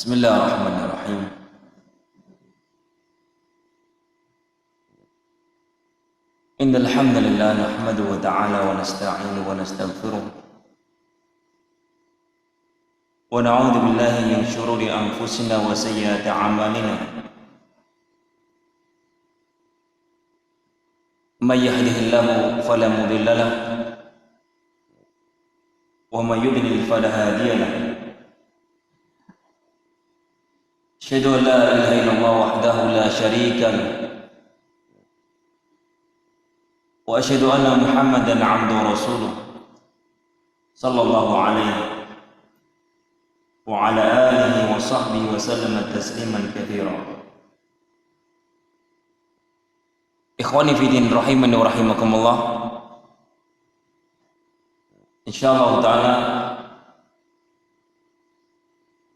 Bismillahirrahmanirrahim. Innal hamdalillah nahmaduhu ta'ala wa nasta'inuhu wa nastaghfiruh. Wa na'udzu billahi min shururi anfusina wa sayyiati a'malina. May yahdihillahu fala mudilla lahu wa may yudlil fala hadiya lahu. Asyhadu an la ilaha illallah wahdahu la syarika lahu wa asyhadu anna Muhammadan 'abduhu wa rasuluh sallallahu alaihi wa ala alihi wa sahbihi wa sallama tasliman katsira. Ikhwani fi din rahimani wa rahimakumullah. Insyaallah taala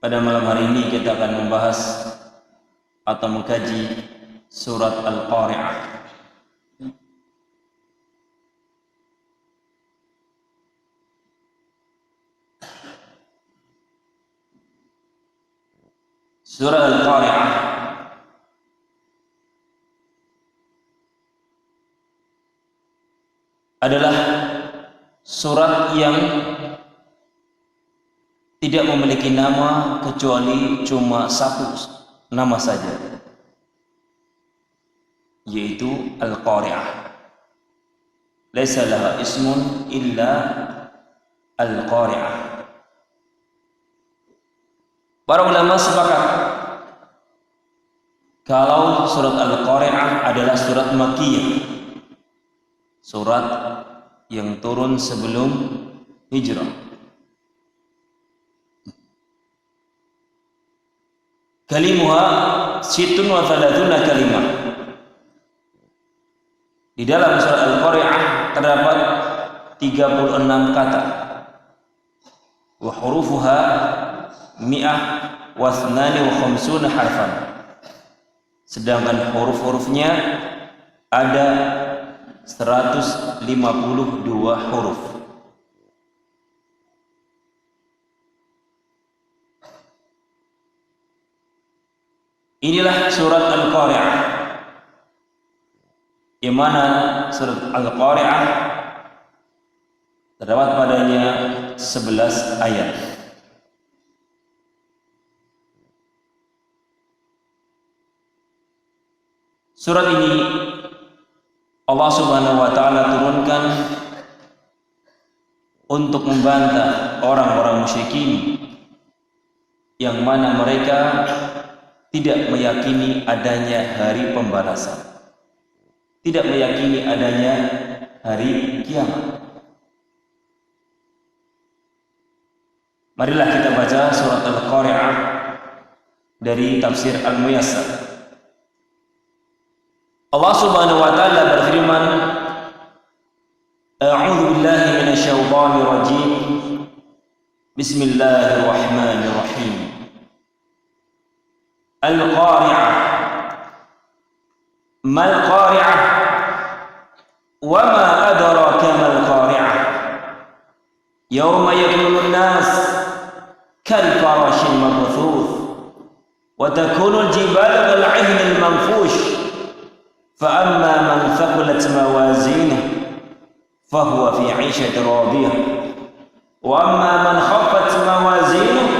pada malam hari ini kita akan membahas atau mengkaji surat Al-Qari'ah. Surah Al-Qari'ah adalah surat yang tidak memiliki nama kecuali cuma satu nama saja, yaitu Al-Qari'ah. Laisa laha ismun illa Al-Qari'ah. Para ulama sepakat kalau surat Al-Qari'ah adalah surat Makkiyah, surat yang turun sebelum hijrah. Kalimuha sittun wa thalathuna kalimah. Di dalam surat Al-Qari'ah terdapat 36 kata. Wa hurufuha mi'ah wa thnani wa khamsuna harfan. Sedangkan huruf-hurufnya ada 152 huruf. Inilah surat Al-Qari'ah, yang mana surat Al-Qari'ah terdapat padanya 11 ayat. Surat ini Allah Subhanahu wa taala turunkan untuk membantah orang-orang musyrikin yang mana mereka tidak meyakini adanya hari pembalasan, tidak meyakini adanya hari kiamat. Marilah kita baca surat Al-Qari'ah dari tafsir Al-Muyassar. Allah Subhanahu wa taala berfirman, A'udzu billahi minasyaitonir rajim. Bismillahirrahmanirrahim. Al-Qari'ah. Mal Qari'ah? Wa ma adraka mal Qari'ah? Yawma yakunu an-nas kal farashil mabthuth wa takunu al-jibalu kal 'ihni al-manfush fa amma man thaqulat mawazinuhu fa huwa fi 'ishatin radiyah wa amma man khaffat mawazinuhu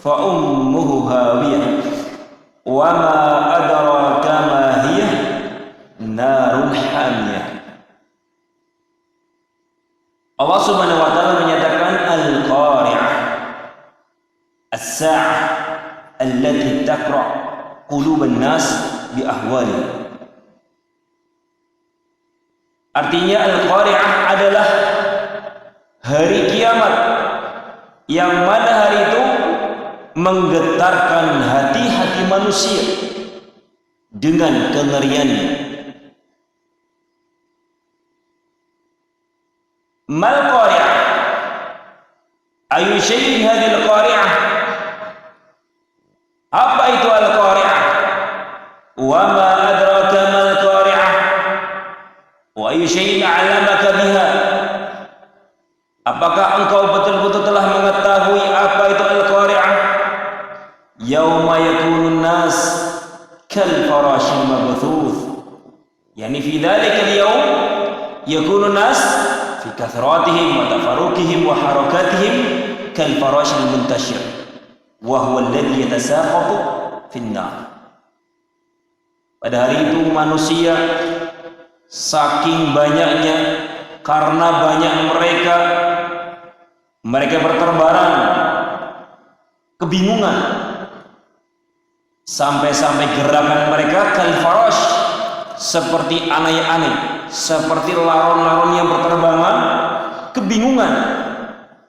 fa ummuhu hawiyah wa ma adraka ma hiya narun hamiyah. Allah Subhanahu wa taala menyatakan Al-Qari'ah, as-sa'ah allati taqra' quluban nas bi ahwaliha. Artinya Al-Qari'ah adalah hari kiamat, yang mana hari itu menggetarkan hati-hati manusia dengan kengeriannya. Mal Qari'ah? Ayu syai'in hadhil Qari'ah? Apa itu Al-Qari'ah? Wa ma adraka mal Qari'ah? Wa ayu syai'in 'allamaka biha? Apakah engkau betul-betul telah mengetahui apa itu Al-Qari'ah? kal farashil mabthuth. Yani fi dzalikal yawm yakunu nas fi kathratihim wa tafarruqihim wa harakatihim kal farashil muntashir wa huwa alladhi yatasaqatu fin nar. Pada hari itu manusia saking banyaknya, karena banyak mereka berterbaran, kebingungan, sampai-sampai gerakan mereka kal farash, seperti aneh-aneh, seperti laron-laron yang berterbangan, kebingungan,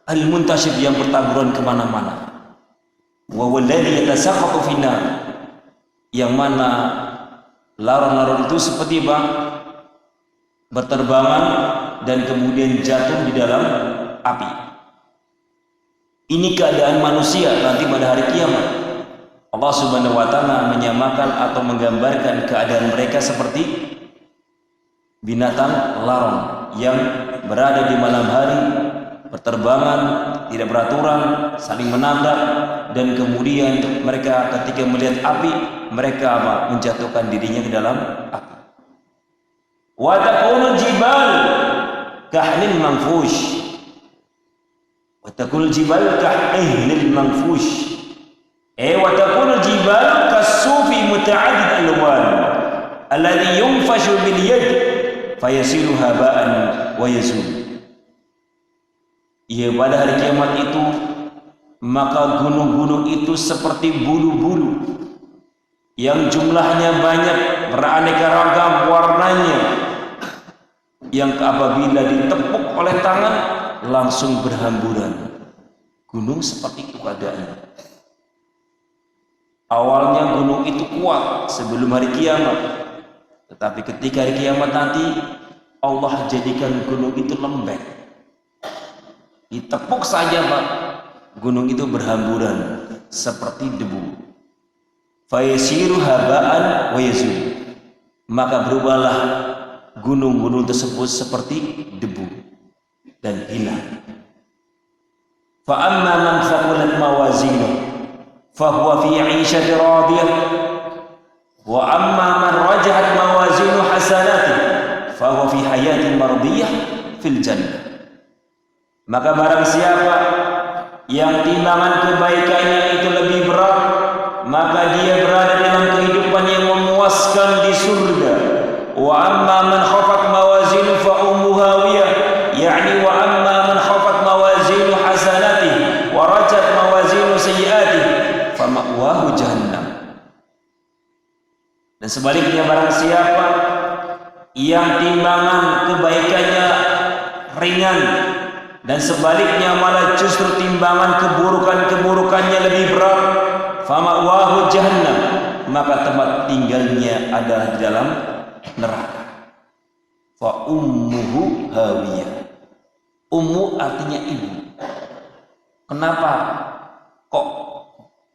al muntashir yang bertaburan kemana-mana. Wa walladhi yatasaqatu finnar, yang mana laron-laron itu seperti apa? Berterbangan dan kemudian jatuh di dalam api. Ini keadaan manusia nanti pada hari kiamat. Allah Subhanahu wa ta'ala menyamakan atau menggambarkan keadaan mereka seperti binatang laron yang berada di malam hari, berterbangan, tidak beraturan, saling menabrak, dan kemudian mereka ketika melihat api, mereka menjatuhkan dirinya ke dalam api. Wa takunul jibal kahnil manfush, wa takunul jibal kahnil manfush, wa takunul jibal kasufi muta'addid alwan alladhi yunfashu bil yad fayasilu haba'an wa yazul. Ya, pada hari kiamat itu maka gunung-gunung itu seperti bulu-bulu yang jumlahnya banyak, beraneka ragam warnanya, yang apabila ditepuk oleh tangan langsung berhamburan. Gunung seperti itu keadaannya. Awalnya gunung itu kuat sebelum hari kiamat, tetapi ketika hari kiamat nanti Allah jadikan gunung itu lembek. Ditepuk saja Pak, gunung itu berhamburan seperti debu. Fayasiru haba'an wa yazul, maka berubahlah gunung-gunung tersebut seperti debu dan hilang. Fa amma man thaqulat mawazinuh fa huwa fi 'ishatin radiyah, wa amma man rajahat mawazinu hasanatihi fa huwa fi hayatin mardiyah fil jannah. Maka barang siapa yang timbangan kebaikannya itu lebih berat, maka dia berada dalam kehidupan yang memuaskan di surga. Wa amma man khafat mawazinu fa ummuhu hawiyah, yakni wa amma man khafat mawazinu hasanatihi wa rajat mawazinu sayyiatihi fa ma'wahu jahannam. Dan sebaliknya barang siapa yang timbangan kebaikannya ringan, dan sebaliknya malah justru timbangan keburukannya lebih berat, fama'wahu jahannam, maka tempat tinggalnya adalah di dalam neraka. Fa ummuhu hawiyah. Ummu artinya ibu. Kenapa kok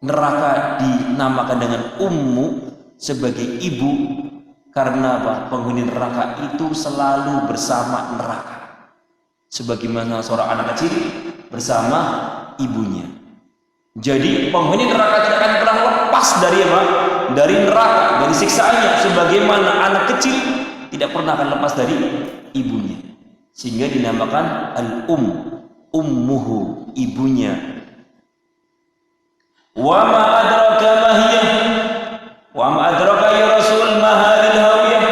neraka dinamakan dengan ummu sebagai ibu? Karena apa? Penghuni neraka itu selalu bersama neraka, sebagaimana seorang anak kecil bersama ibunya. Jadi penghuni neraka tidak akan pernah lepas dari apa? Dari neraka, dari siksaannya, sebagaimana anak kecil tidak pernah akan lepas dari ibunya. Sehingga dinamakan ummuhu, ibunya. Wa ma adraka ma hiya? Wa ma adraka ya Rasul ma hadhil hawiyah?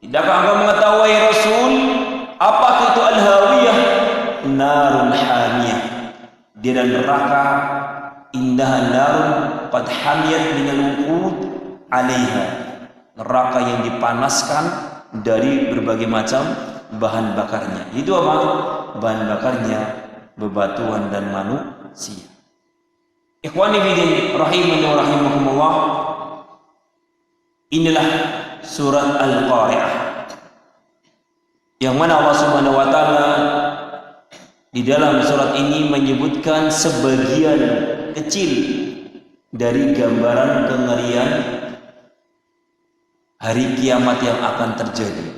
Tidakkah engkau mengetahui Rasul, apakah itu al-hawiyah? Narun hamiyah. Di dalam neraka, indah narun qad hamiyat minal wuqud 'alaiha. Neraka yang dipanaskan dari berbagai macam bahan bakarnya. Itu apa? Bahan bakarnya bebatuan dan manusia. Ikhwani fillah rahimani wa rahimakumullah. Inilah surat Al-Qari'ah, yang mana Allah Subhanahu wa ta'ala di dalam surat ini menyebutkan sebagian kecil dari gambaran kengerian hari kiamat yang akan terjadi.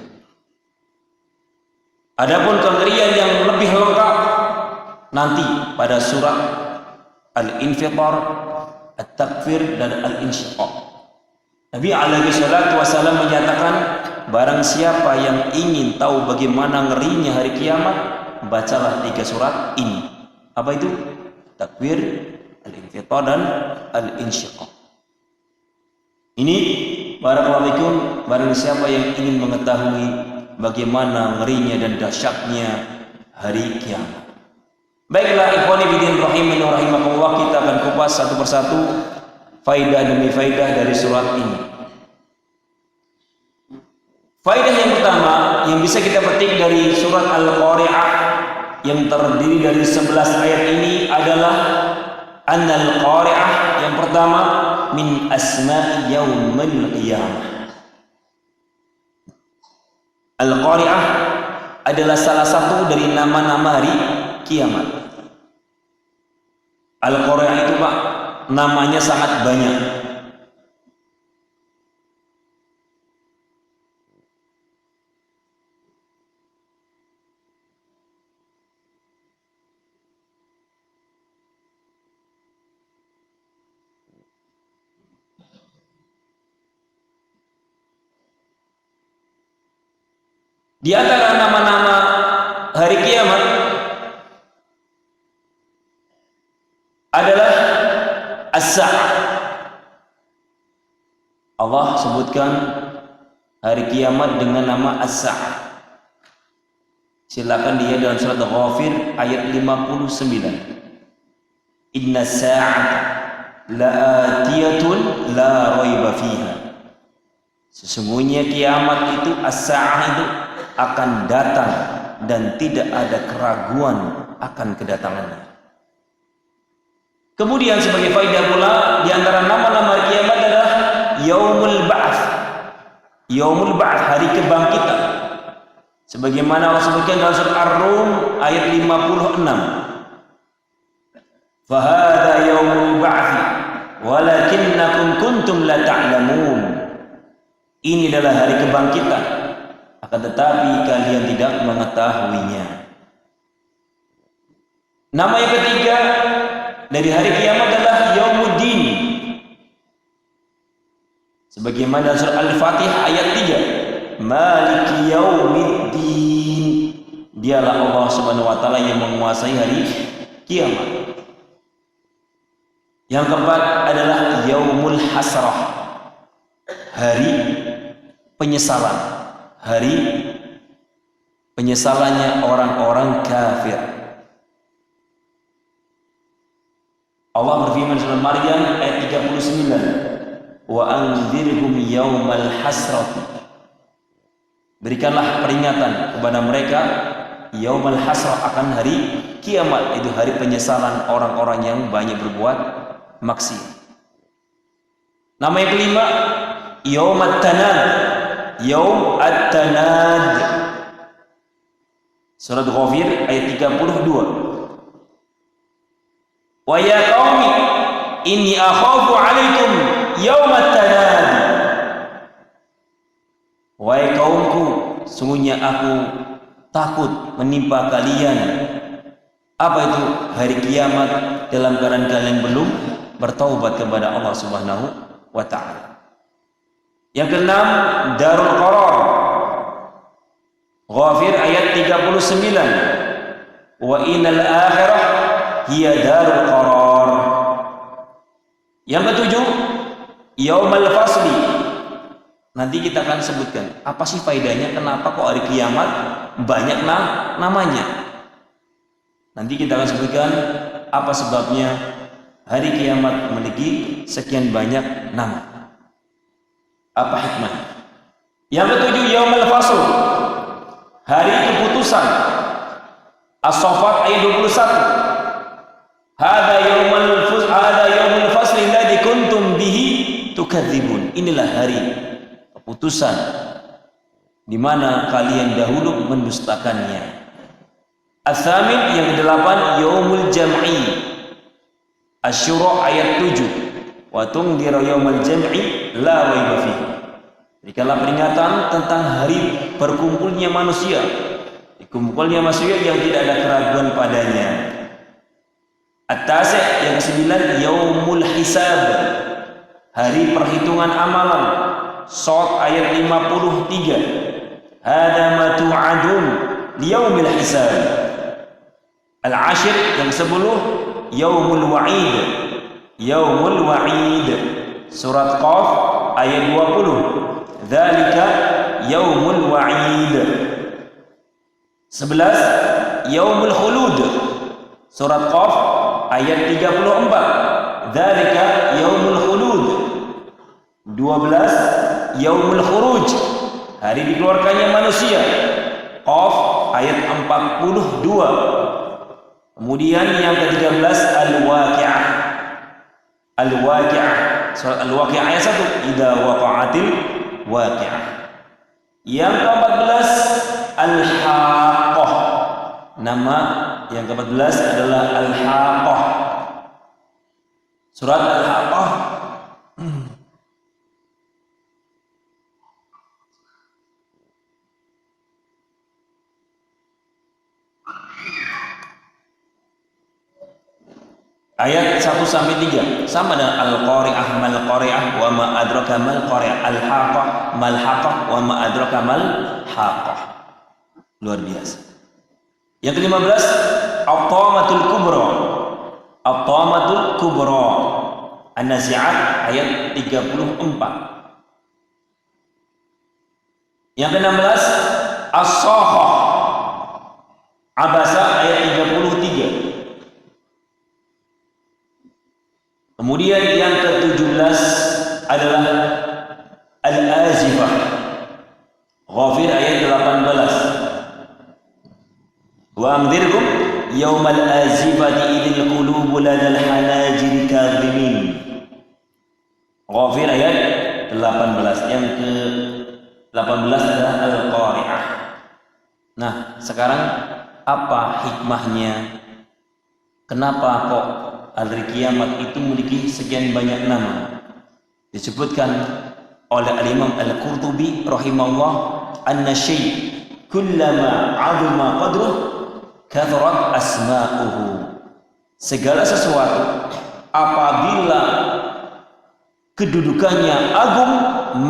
Adapun kengerian yang lebih lengkap nanti pada surat Al-Infitar, At-Takfir, dan Al-Insyiqaq. Nabi alaihi salatu wasallam menyatakan, barang siapa yang ingin tahu bagaimana ngerinya hari kiamat, bacalah 3 surat ini. Apa itu? Takwir, Al-Infitar, dan Al-Insyiqaq. Ini barakallahu fikum, barang siapa yang ingin mengetahui bagaimana ngerinya dan dahsyatnya hari kiamat. Baiklah ikhwani fillah rahimani wa rahimakumullah, kita akan kupas satu persatu faidah demi faidah dari surat ini. Faidah yang pertama yang bisa kita petik dari surat Al-Qari'ah yang terdiri dari 11 ayat ini adalah annal qari'ah, yang pertama, min asma'i yaumil qiyamah. Al-Qari'ah adalah salah satu dari nama-nama hari kiamat. Al-Qari'ah itu Pak, namanya sangat banyak. Di antara nama-nama hari kiamat adalah As-Sa'ah. Allah sebutkan hari kiamat dengan nama As-Sa'ah. Silakan dia dalam surat Ghafir ayat 59. Inna sa'ata la'atiyatun la raiba fiha. Sesungguhnya kiamat itu, As-Sa'ah itu akan datang dan tidak ada keraguan akan kedatangannya. Kemudian sebagai faedah pula, di antara nama-nama kiamat adalah Yaumul Ba'ats. Yaumul Ba'ats, hari kebangkitan. Sebagaimana Allah sebutkan dalam surat Ar-Rum ayat 56. Fahadha yaumul ba'ats walakinnakum kuntum la ta'lamun. Ini adalah hari kebangkitan, akan tetapi kalian tidak mengetahuinya. Nama yang ketiga dari hari kiamat adalah Yaumuddin. Sebagaimana dalam surah Al-Fatihah ayat 3, Maliki Yaumiddin. Dialah Allah Subhanahu wa taala yang menguasai hari kiamat. Yang keempat adalah Yaumul Hasrah, hari penyesalan, hari penyesalannya orang-orang kafir. Allah berfirman dalam Maryam ayat 39, wa anzirhum yaumal hasrati. Berikanlah peringatan kepada mereka yaumal hasrah, akan hari kiamat, itu hari penyesalan orang-orang yang banyak berbuat maksiat. Nama yang kelima Yaum At-Tanad. Yaum At-Tanad, surat Ghafir ayat 32. Wa ya qaumi inni akhafu 'alaikum yaum At-Tanad. Wahai kaumku, sungguhnya aku takut menimpa kalian. Apa itu? Hari kiamat dalam keadaan kalian belum bertaubat kepada Allah Subhanahu wa ta'ala. Yang keenam, Darul Qarar. Ghafir ayat 39. Wa innal akhirah hiya darul qarar. Yang ketujuh, Yaumul Fasli. Nanti kita akan sebutkan apa sih faedahnya, kenapa kok hari kiamat banyak namanya. Nanti kita akan sebutkan apa sebabnya hari kiamat memiliki sekian banyak nama. Apa hikmahnya? Yang ketujuh, Yaumul Fasl, hari keputusan. As-Saffat ayat 21. Hada yaumul fasl alladzi kuntum bihi tukadzibun. Inilah hari keputusan di mana kalian dahulu mendustakannya. As-Samin, yang ke-8, Yaumul Jam'i. Asy-Syura ayat 7. Wa tungdiru yaumul jam'i la raiba fihi. Berikanlah peringatan tentang hari berkumpulnya manusia. Dikumpulnya manusia yang tidak ada keraguan padanya. At-Tasi', yang ke-9, Yaumul Hisab. hari perhitungan amalan. Shad ayat 53. Hada ma tu'adun liyaumil hisab. Al-Ashir yang 10 yaumul wa'id. Yaumul wa'id. Surat Qaf ayat 20. Dzalika yaumul wa'id. 11 yaumul khulud. Surat Qaf ayat 34. Dzalika yaumul khulud. 12 yaumul khuruj, hari dikeluarkannya manusia. Qaf ayat 42. Kemudian yang ke-13 al-waqi'ah. Al-waqi'ah, surat al-waqi'ah ayat 1, idza waqa'atil waqi'ah. Yang ke-14 al-haqqah. Nama yang ke-14 adalah al-haqqah. Surat al-haqqah ayat 1 sampai 3 sama dengan al-qari'ah, mal qari'ah, wa ma adraka mal qari'ah, al-haqqah, mal haqqah, wa ma adraka mal haqqah. Luar biasa. Yang ke-15 at-tamatul kubra. At-tamatul kubra. An-Nazi'at ayat 34. Yang ke-16 as-sakhah. Abasa ayat 33. Kemudian yang ke-17 adalah Al-Azifah. Ghafir ayat 18. Wa anzirkum yaumal azifati idil qulubu ladal hanajiri kadhimin. Ghafir ayat 18. Yang ke-18 adalah Al-Qari'ah. Nah, sekarang apa hikmahnya? Kenapa kok hari kiamat itu memiliki sekian banyak nama? Disebutkan oleh al-Imam Al-Qurtubi rahimahullah, anna syai' kullama 'azama qadruh kathurat asma'uhu. Segala sesuatu apabila kedudukannya agung,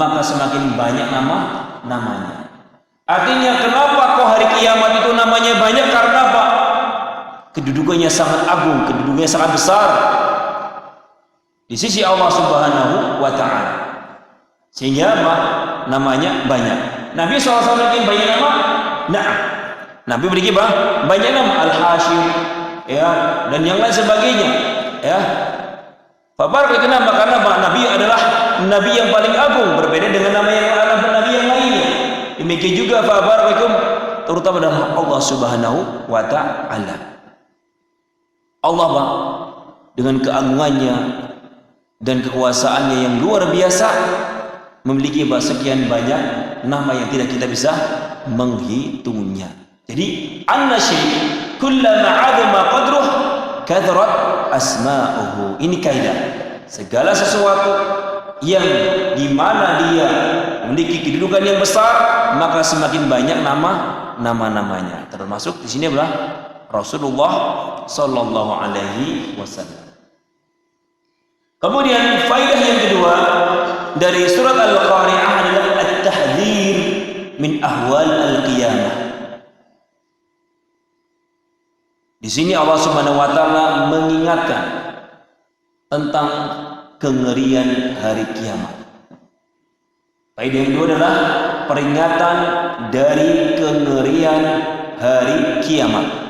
maka semakin banyak namanya. Artinya kenapa kok hari kiamat itu namanya banyak? Karena apa? Kedudukannya sangat agung, kedudukannya sangat besar di sisi Allah Subhanahu wa ta'ala, sehingga apa? Namanya banyak. Nabi SAW memiliki banyak nama. Nah, Nabi memiliki banyak nama, Al-Hashim, ya, dan yang lain sebagainya, ya. Fabar kenapa? Karena Nabi adalah Nabi yang paling agung, berbeda dengan nama yang Nabi yang lainnya. Demikian juga fabar terutama dalam Allah Subhanahu wa ta'ala. Allah dengan keagungannya dan kekuasaannya yang luar biasa memiliki sekian banyak nama yang tidak kita bisa menghitungnya. Jadi anna syai' kullama 'azama qadruh kathrat asma'uhu. Ini kaidah. Segala sesuatu yang dimana dia memiliki kedudukan yang besar, maka semakin banyak nama-namanya. Termasuk di sini adalah Rasulullah sallallahu alaihi wasallam. Kemudian faidah yang kedua dari surat Al-Qari'ah adalah at-tahdhir min ahwal al-qiyamah. Di sini Allah Subhanahu wa taala mengingatkan tentang kengerian hari kiamat. Faidah yang kedua adalah peringatan dari kengerian hari kiamat.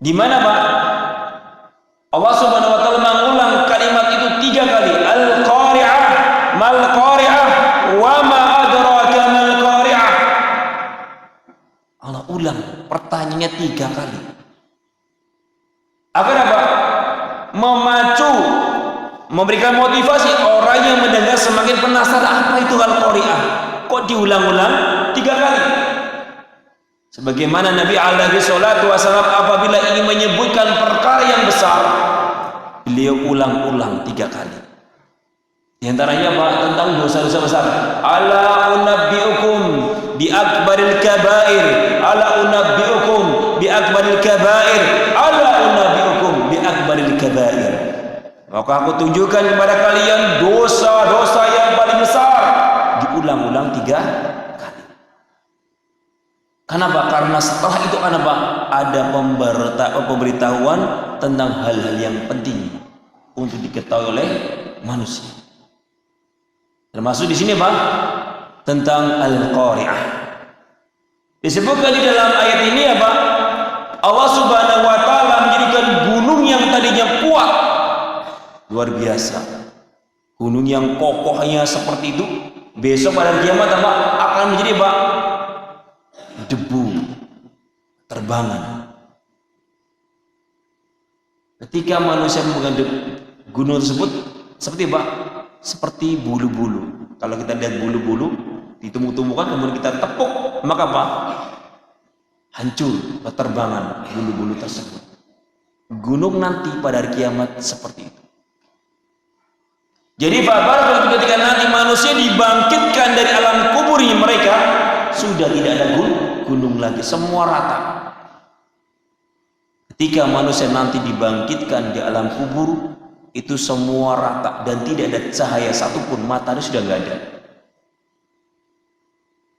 Di mana Pak? Allah Subhanahu wa taala mengulang kalimat itu 3 kali. Al-Qari'ah, mal Qari'ah, wa ma adraka mal Qari'ah. Allah ulang pertanyaannya 3 kali. Agar apa? Memacu, memberikan motivasi orang yang mendengar semakin penasaran apa itu Al-Qari'ah. Kok diulang-ulang 3 kali? Sebagaimana Nabi alaihi salatu wasallam apabila ingin menyebutkan perkara yang besar, beliau ulang-ulang 3 kali. Di antaranya apa? Tentang dosa-dosa besar. Ala unabbiukum bi akbaril kabair, ala unabbiukum bi akbaril kabair, ala unabbiukum bi akbaril kabair. Wa Maka aku tunjukkan kepada kalian dosa-dosa yang paling besar. Diulang-ulang 3 kali. Kenapa? Karena setelah itu ada pemberitahuan tentang hal-hal yang penting untuk diketahui oleh manusia. Termasuk di sini tentang Al-Qari'ah. Disebutkan di dalam ayat ini Allah Subhanahu wa taala menjadikan gunung yang tadinya kuat, luar biasa. Gunung yang kokohnya seperti itu, besok pada kiamat akan menjadi debu, terbangan. Ketika manusia memegang gunung tersebut seperti seperti bulu-bulu. Kalau kita lihat bulu-bulu ditumbuh-tumbuhkan kemudian kita tepuk, maka hancur, terbangan bulu-bulu tersebut. Gunung nanti pada hari kiamat seperti itu. Jadi ketika nanti manusia dibangkitkan dari alam kuburnya mereka, sudah tidak ada gunung lagi, semua rata. Ketika manusia nanti dibangkitkan di alam kubur, itu semua rata dan tidak ada cahaya satupun. Matahari sudah nggak ada.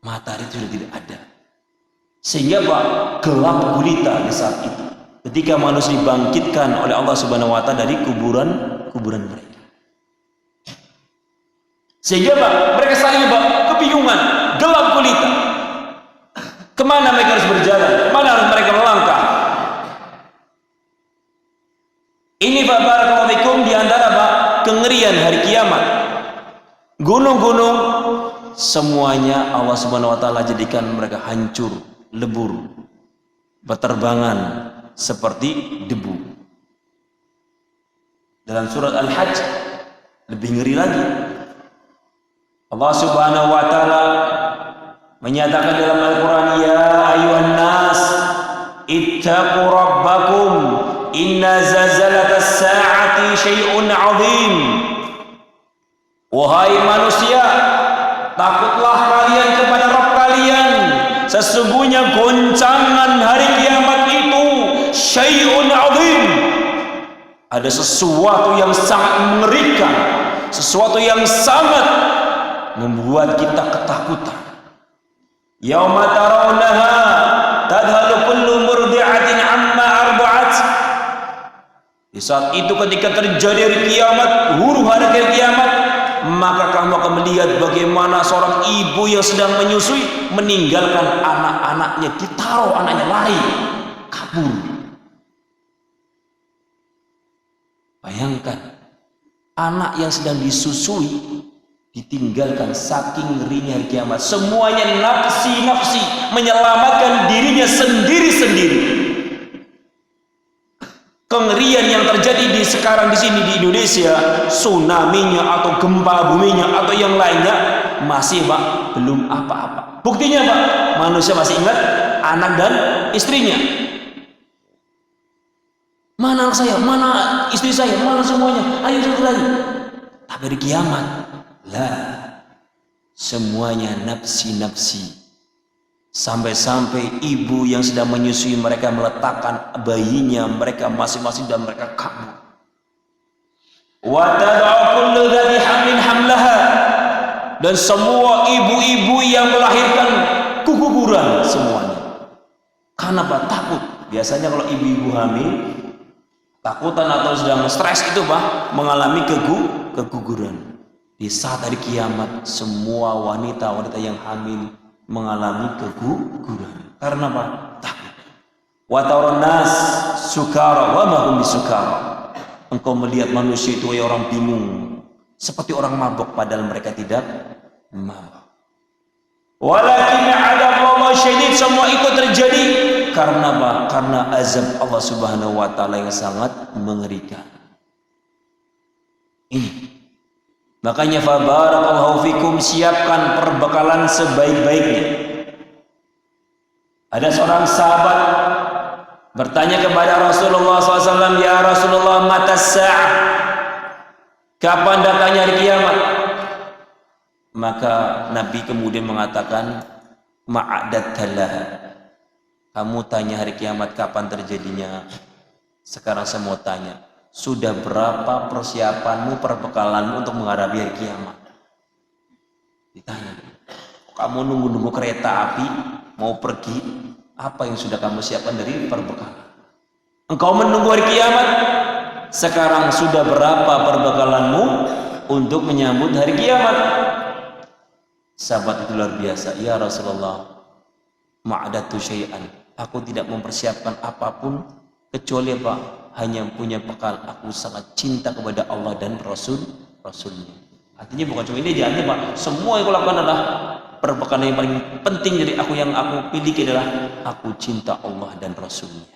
Matahari sudah tidak ada. Sehingga gelap gulita di saat itu. Ketika manusia dibangkitkan oleh Allah Subhanahu wa taala dari kuburan mereka. Sehingga mereka saling kebingungan, gelap gulita. Kemana mereka harus berjalan? Kemana harus mereka melangkah? Ini barakallahu fikum di antara kengerian hari kiamat. Gunung-gunung semuanya Allah Subhanahu wa taala jadikan mereka hancur, lebur, berterbangan seperti debu. Dalam surat Al-Hajj lebih ngeri lagi. Allah Subhanahu wa taala menyatakan dalam Al-Qur'an, ya ayuhan nas ittaqu rabbakum inna zalzalatas sa'ati syai'un 'adzim. Wahai manusia, takutlah kalian kepada Rabb kalian. Sesungguhnya goncangan hari kiamat itu syai'un 'adzim. Ada sesuatu yang sangat mengerikan, sesuatu yang sangat membuat kita ketakutan. Yauma tarawnaha tadhalu kullu murdi'atin amma arda'at. Di saat itu ketika terjadi hari kiamat, huru hari kiamat, maka kamu akan melihat bagaimana seorang ibu yang sedang menyusui meninggalkan anak-anaknya, ditaruh anaknya lari kabur. Bayangkan anak yang sedang disusui ditinggalkan, saking ngerinya hari kiamat. Semuanya nafsi-nafsi menyelamatkan dirinya sendiri-sendiri. Kengerian yang terjadi sekarang di sini di Indonesia, tsunami-nya atau gempa buminya atau yang lainnya masih belum apa-apa. Buktinya manusia masih ingat anak dan istrinya. Mana anak saya, mana istri saya, mana semuanya, ayo satu lagi. Tapi hari kiamat semuanya nafsi-nafsi. Sampai-sampai ibu yang sedang menyusui mereka meletakkan bayinya mereka masing-masing dan mereka kabur. Wa tad'u kullu dzati hamlin hamlaha. Dan semua ibu-ibu yang melahirkan keguguran semuanya. Karena takut. Biasanya kalau ibu-ibu hamil takutan atau sedang stres itu mengalami keguguran. Di saat hari kiamat semua wanita-wanita yang hamil mengalami keguguran. Karena takut. Wa taron nas sukara wa ma hum bisukara. Engkau melihat manusia itu orang bingung, seperti orang mabuk padahal mereka tidak mabuk. Walakin adzaballah syadid. Semua itu terjadi karena karena azab Allah Subhanahu wa taala yang sangat mengerikan. Ini makanya fabarakallahu fikum, siapkan perbekalan sebaik-baiknya. Ada seorang sahabat bertanya kepada Rasulullah SAW, ya Rasulullah, mata sa'ah, kapan datangnya hari kiamat? Maka Nabi kemudian mengatakan, ma'adattallaha, kamu tanya hari kiamat kapan terjadinya. Sekarang saya mau tanya, Sudah berapa persiapanmu, perbekalanmu untuk menghadapi hari kiamat? Ditanya. Kamu nunggu-nunggu kereta api mau pergi, apa yang sudah kamu siapkan dari perbekalan? Engkau menunggu hari kiamat, sekarang sudah berapa perbekalanmu untuk menyambut hari kiamat? Sahabat itu luar biasa. Ya Rasulullah, ma'adatu syai'an, aku tidak mempersiapkan apapun kecuali apa? Hanya punya bekal. Aku sangat cinta kepada Allah dan Rasulnya. Artinya bukan cuma ini aja Pak, semua yang aku lakukan adalah perbekalan yang paling penting dari aku, yang aku miliki adalah aku cinta Allah dan Rasulnya.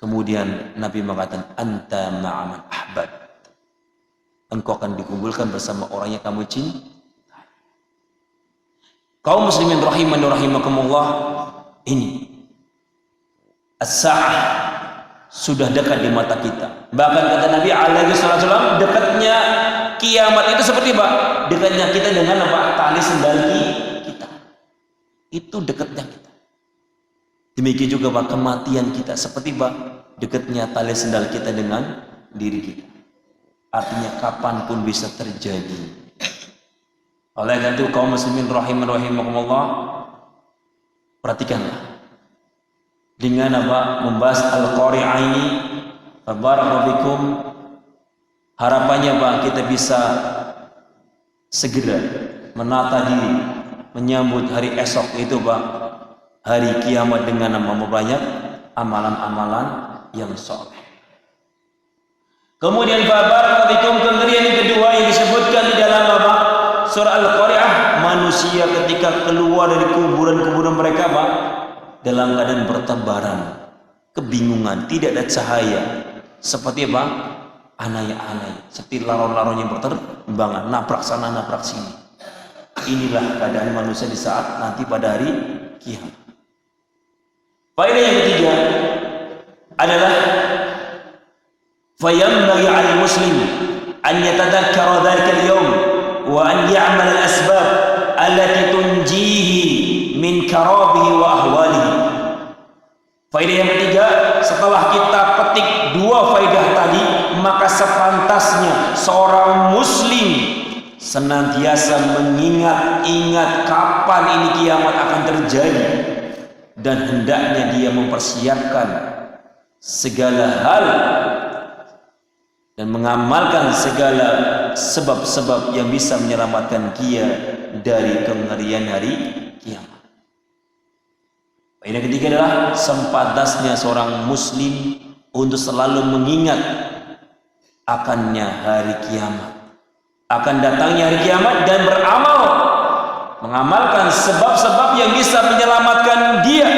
Kemudian Nabi mengatakan, anta ma'aman ahbab, engkau akan dikumpulkan bersama orang yang kamu cinta. Kaum muslimin rahimani rahimakumullah, ini as-sa'ah sudah dekat di mata kita. Bahkan kata Nabi alaihi wasallam, dekatnya kiamat itu seperti apa? Dekatnya kita dengan apa? Tali sendal kita. Itu dekatnya kita. Demikian juga Pak, kematian kita seperti Pak, dekatnya tali sendal kita dengan diri kita. Artinya kapanpun bisa terjadi. Oleh karena itu kaum muslimin rahimakumullah, perhatikanlah dengan apa? Membahas Al-Qari'ah ini, barakallahu, harapannya Pak, kita bisa segera menata diri menyambut hari esok itu Pak, hari kiamat, dengan memperbanyak amalan-amalan yang soleh. Kemudian barakallahu, kengerian yang kedua yang disebutkan di dalam apa? Surah Al-Qari'ah, manusia ketika keluar dari kuburan-kuburan mereka Pak, dalam keadaan bertebaran, kebingungan, tidak ada cahaya, seperti apa? Anai-anai, seperti laron-laron yang berterbangan, nabrak sana, nabrak sini. Inilah keadaan manusia di saat nanti pada hari kiamat. Faedah yang ketiga adalah fayanbaghi 'alal muslim an yatadhakkara dhalika al-yawm wa an ya'mal al-asbab allati tunjihi min karabihi wa ahwalihi. Faedah yang ketiga, setelah kita petik dua faedah tadi, maka sepantasnya seorang muslim senantiasa mengingat-ingat kapan ini kiamat akan terjadi, dan hendaknya dia mempersiapkan segala hal dan mengamalkan segala sebab-sebab yang bisa menyelamatkan dia dari kengerian hari kiamat. Yang ketiga adalah sepantasnya seorang muslim untuk selalu mengingat akannya hari kiamat, akan datangnya hari kiamat, dan beramal, mengamalkan sebab-sebab yang bisa menyelamatkan dia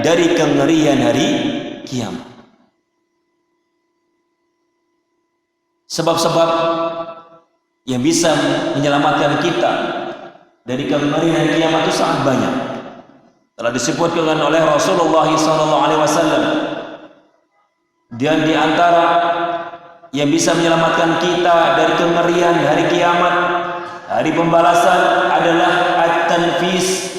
dari kengerian hari kiamat. Sebab-sebab yang bisa menyelamatkan kita dari kengerian hari kiamat itu sangat banyak. Telah disebutkan oleh Rasulullah SAW. Dan di antara yang bisa menyelamatkan kita dari kengerian hari kiamat, hari pembalasan, adalah at-tanfis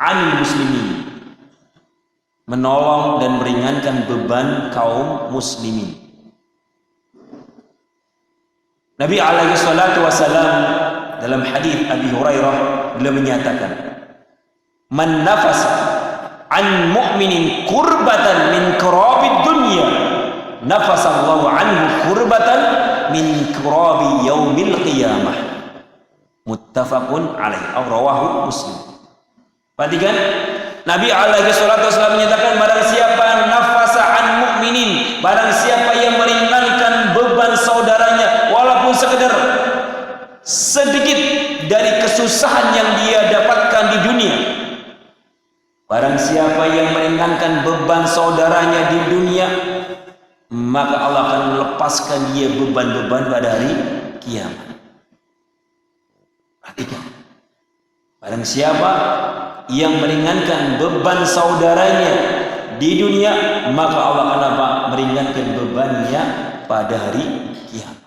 anil muslimin, menolong dan meringankan beban kaum muslimin. Nabi alaihi salatu wasalam dalam hadis Abi Hurairah, beliau menyatakan, man nafasa an mu'minin kurbatan min kurabid dunya, nafasa Allahu anhu kurbatan min kurabi yaumil qiyamah. Muttafaqun alaih, atau rawahu Muslim. Perhatikan, Nabi alaihi salatu wasallam menyatakan, barang siapa nafasa an mu'minin, barang siapa yang meringankan beban saudaranya walaupun sekedar sedikit dari kesusahan yang dia dapatkan di dunia, barang siapa yang meringankan beban saudaranya di dunia, maka Allah akan melepaskan dia beban-beban pada hari kiamat. Perhatikan, barang siapa yang meringankan beban saudaranya di dunia, maka Allah akan apa? Meringankan bebannya pada hari kiamat.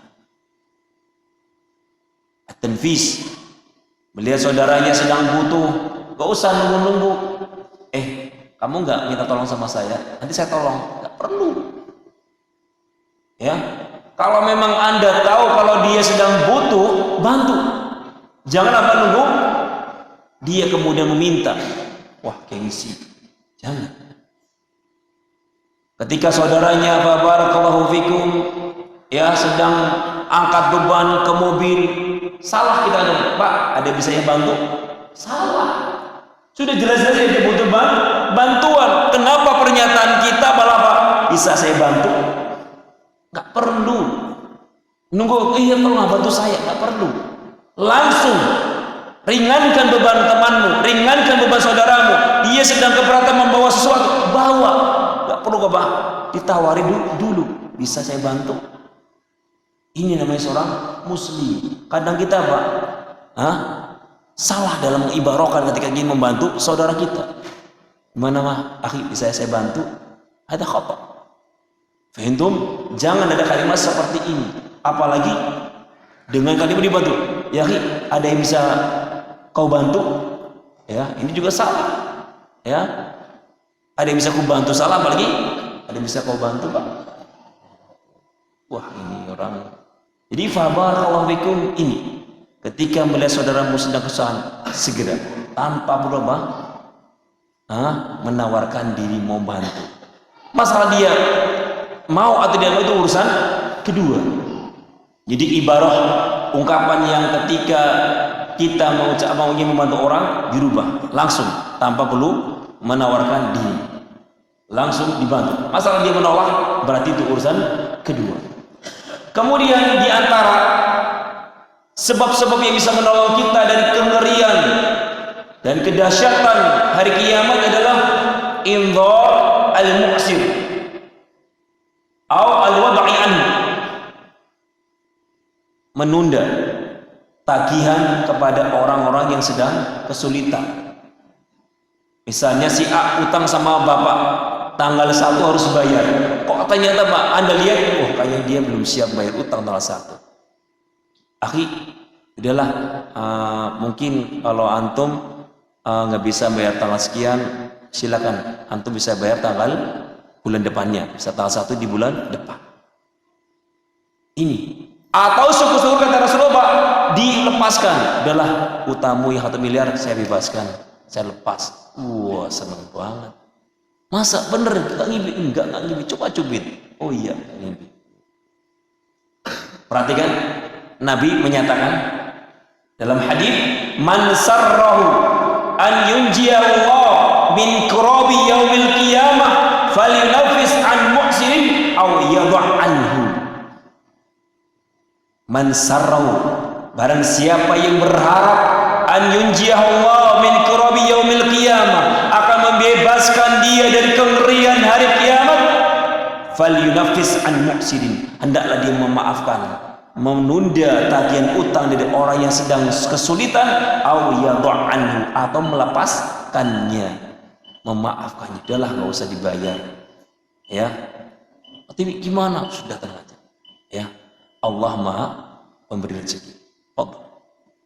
At-tanfis, melihat saudaranya sedang butuh, gak usah nunggu-nunggu. Kamu nggak minta tolong sama saya, nanti saya tolong. Nggak perlu. Ya, kalau memang Anda tahu kalau dia sedang butuh, bantu. Jangan apa nunggu dia kemudian meminta. Wah, gengsi. Jangan. Ketika saudaranya barakallahu fikum ya sedang angkat beban ke mobil, salah kita ada, Pak, ada bisa yang bantu? Salah. Sudah jelas-jelas dia butuh bantuan. Kenapa pernyataan kita malah Pak, bisa saya bantu? Nggak perlu nunggu, iya tolong bantu saya, nggak perlu. Langsung ringankan beban temanmu, ringankan beban saudaramu. Dia sedang keberatan membawa sesuatu, bawa. Nggak perlu Pak, ditawari dulu, bisa saya bantu? Ini namanya seorang muslim. Kadang kita Pak salah dalam mengibarahkan ketika ingin membantu saudara kita. Gimana mah, akhi bisa saya bantu? Ada khata. Fahimtum? Jangan ada kalimat seperti ini. Apalagi dengan kalimat dibantu. Ya akhi, ada yang bisa kau bantu? Ya, ini juga salah. Ya, ada yang bisa kau bantu, salah. Apalagi ada yang bisa kau bantu Pak. Wah, ini orang. Jadi fabarakallahu fikum, ini ketika melihat saudaramu sedang kesusahan, segera tanpa perlu menawarkan diri mau bantu. Masalah dia mau atau tidak mau itu urusan kedua. Jadi ibarah ungkapan yang ketika kita mau ingin membantu orang dirubah langsung tanpa perlu menawarkan diri, langsung dibantu. Masalah dia menolak berarti itu urusan kedua. Kemudian di antara sebab-sebab yang bisa menolong kita dari kengerian dan kedahsyatan hari kiamat adalah indhar al-mu'sir atau al-wad'i anhu, menunda tagihan kepada orang-orang yang sedang kesulitan. Misalnya si A utang sama bapak, tanggal 1 harus bayar. Kok ternyata Pak, Anda lihat, oh kayaknya dia belum siap bayar utang tanggal 1. Akhi, udahlah, mungkin kalau antum nggak bisa bayar tanggal sekian, silakan antum bisa bayar tanggal bulan depannya, bisa tanggal 1 di bulan depan. Ini atau syukur-syukur kata Rasulullah Pak, dilepaskan. Udahlah, utangmu yang 1 miliar saya bebaskan, saya lepas. Wah, seneng banget. Masa bener kita ngimpi? Enggak ngimpi, coba cubit. Oh iya, ngimpi. Perhatikan, Nabi menyatakan dalam hadis, man sarrahu an yunjiyallah min kurabi yaumil qiyamah falyunafis an mu'sirin aw yadha' anhu. Man sarrahu, barang siapa yang berharap an yunjiyallah min kurabi yaumil qiyamah, akan membebaskan dia dari kengerian hari kiamat, falyunafis an mu'sirin, hendaklah dia memaafkan, menunda tagihan utang dari orang yang sedang kesulitan, atau melepaskannya, memaafkannya. Udahlah, nggak usah dibayar. Ya, tapi gimana? Sudah tenang aja. Ya, Allah Maha Pemberi rezeki.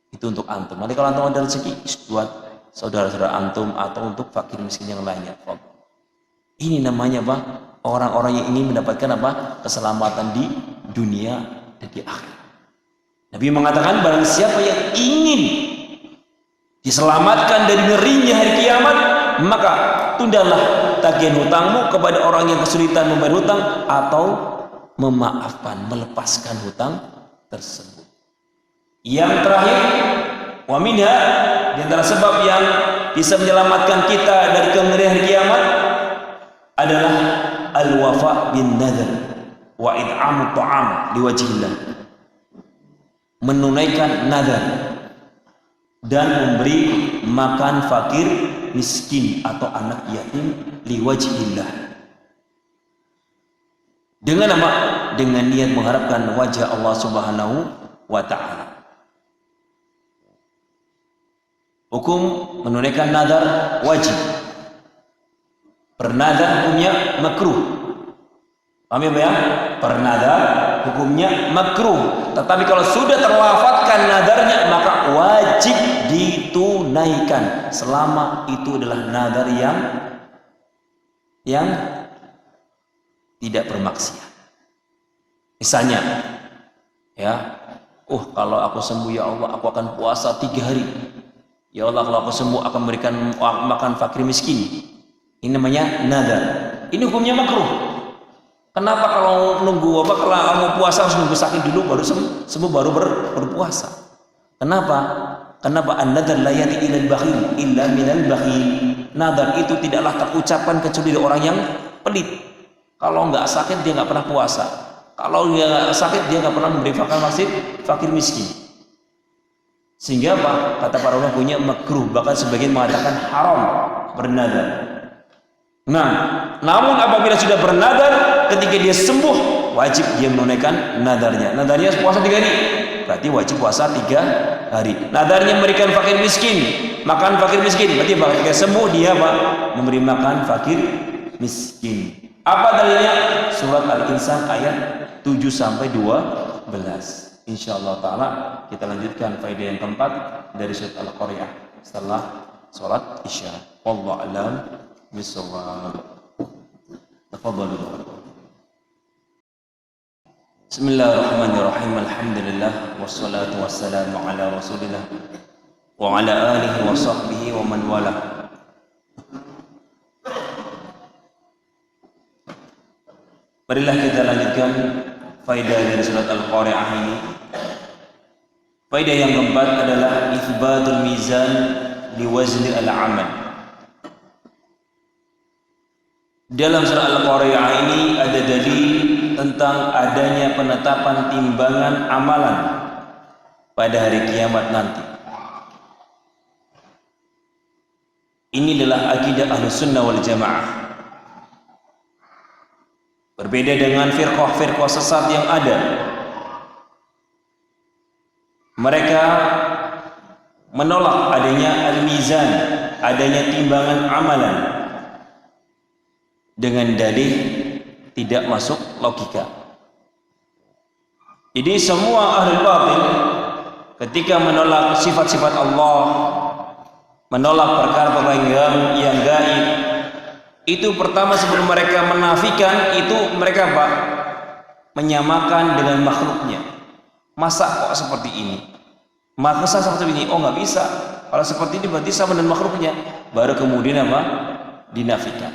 Itu untuk antum. Nanti kalau antum ada rezeki, buat saudara-saudara antum atau untuk fakir miskin yang lainnya. Ini namanya apa? Orang-orang yang ingin mendapatkan apa? Keselamatan di dunia dan di akhirat. Nabi mengatakan barang siapa yang ingin diselamatkan dari ngerinya hari kiamat, maka tundalah tagihan hutangmu kepada orang yang kesulitan membayar hutang, atau memaafkan, melepaskan hutang tersebut. Yang terakhir, wa minha, di antara sebab yang bisa menyelamatkan kita dari kengerian hari kiamat adalah al-wafa bin nadhr wa it'amu ta'am liwajhillah, menunaikan nadar dan memberi makan fakir miskin atau anak yatim liwajhillah. Dengan apa? Dengan niat mengharapkan wajah Allah Subhanahu wa ta'ala. Hukum menunaikan nadar wajib. Bernadar hukumnya makruh. Paham ya? Bernadar hukumnya makruh. Tetapi kalau sudah terlafadzkan nadarnya, maka wajib ditunaikan selama itu adalah nadar yang yang tidak bermaksiat. Misalnya, ya, kalau aku sembuh ya Allah, aku akan puasa 3 hari. Ya Allah, kalau aku sembuh akan memberikan makan fakir miskin. Ini namanya nadar. Ini hukumnya makruh. Kenapa kalau nunggu apa? Kalau mau puasa harus nunggu sakit dulu baru sembuh baru berpuasa. Kenapa? Kenapa an-nadar la yati ilal bakhil illa minal bakhil. Nadar itu tidaklah terucapkan kecuali dari orang yang pelit. Kalau nggak sakit dia nggak pernah puasa. Kalau dia nggak sakit dia nggak pernah memberi fakir miskin. Sehingga apa? Kata para ulama punya makruh, bahkan sebagian mengatakan haram bernadar. Nah, namun apabila sudah bernadar, ketika dia sembuh, wajib dia menunaikan nadarnya. Nadarnya puasa 3 hari, berarti wajib puasa 3 hari. Nadarnya memberikan fakir miskin, makan fakir miskin, berarti ketika sembuh dia apa? Memberi makan fakir miskin. Apa dalilnya? Surat Al-Insan ayat 7-12. Insyaallah taala kita lanjutkan faedah yang keempat dari surat Al-Qari'ah setelah salat Isya. Wallahu a'lam bishawab. Tafadhalu. Bismillahirrahmanirrahim. Alhamdulillah wassalatu wassalamu ala Rasulillah wa ala alihi wa sahbihi wa man wala. Marilah kita lanjutkan faedah dari surat Al-Qari'ah ini. Faedah yang keempat adalah itsbatul mizan liwazni al-amal. Dalam surah Al-Qari'ah ini ada dalil tentang adanya penetapan timbangan amalan pada hari kiamat nanti. Ini adalah akidah Ahlussunnah wal Jamaah. Berbeda dengan firqah-firqah sesat yang ada. Mereka menolak adanya al-mizan, adanya timbangan amalan dengan dalih tidak masuk logika. Jadi semua ahlul batil ketika menolak sifat-sifat Allah, menolak perkara-perkara yang gaib, itu pertama sebelum mereka menafikan itu mereka apa? Menyamakan dengan makhluknya. Masa kok seperti ini? Masa seperti ini? Oh nggak bisa. Kalau seperti ini berarti sama dengan makhluknya. Baru kemudian apa? Dinafikan.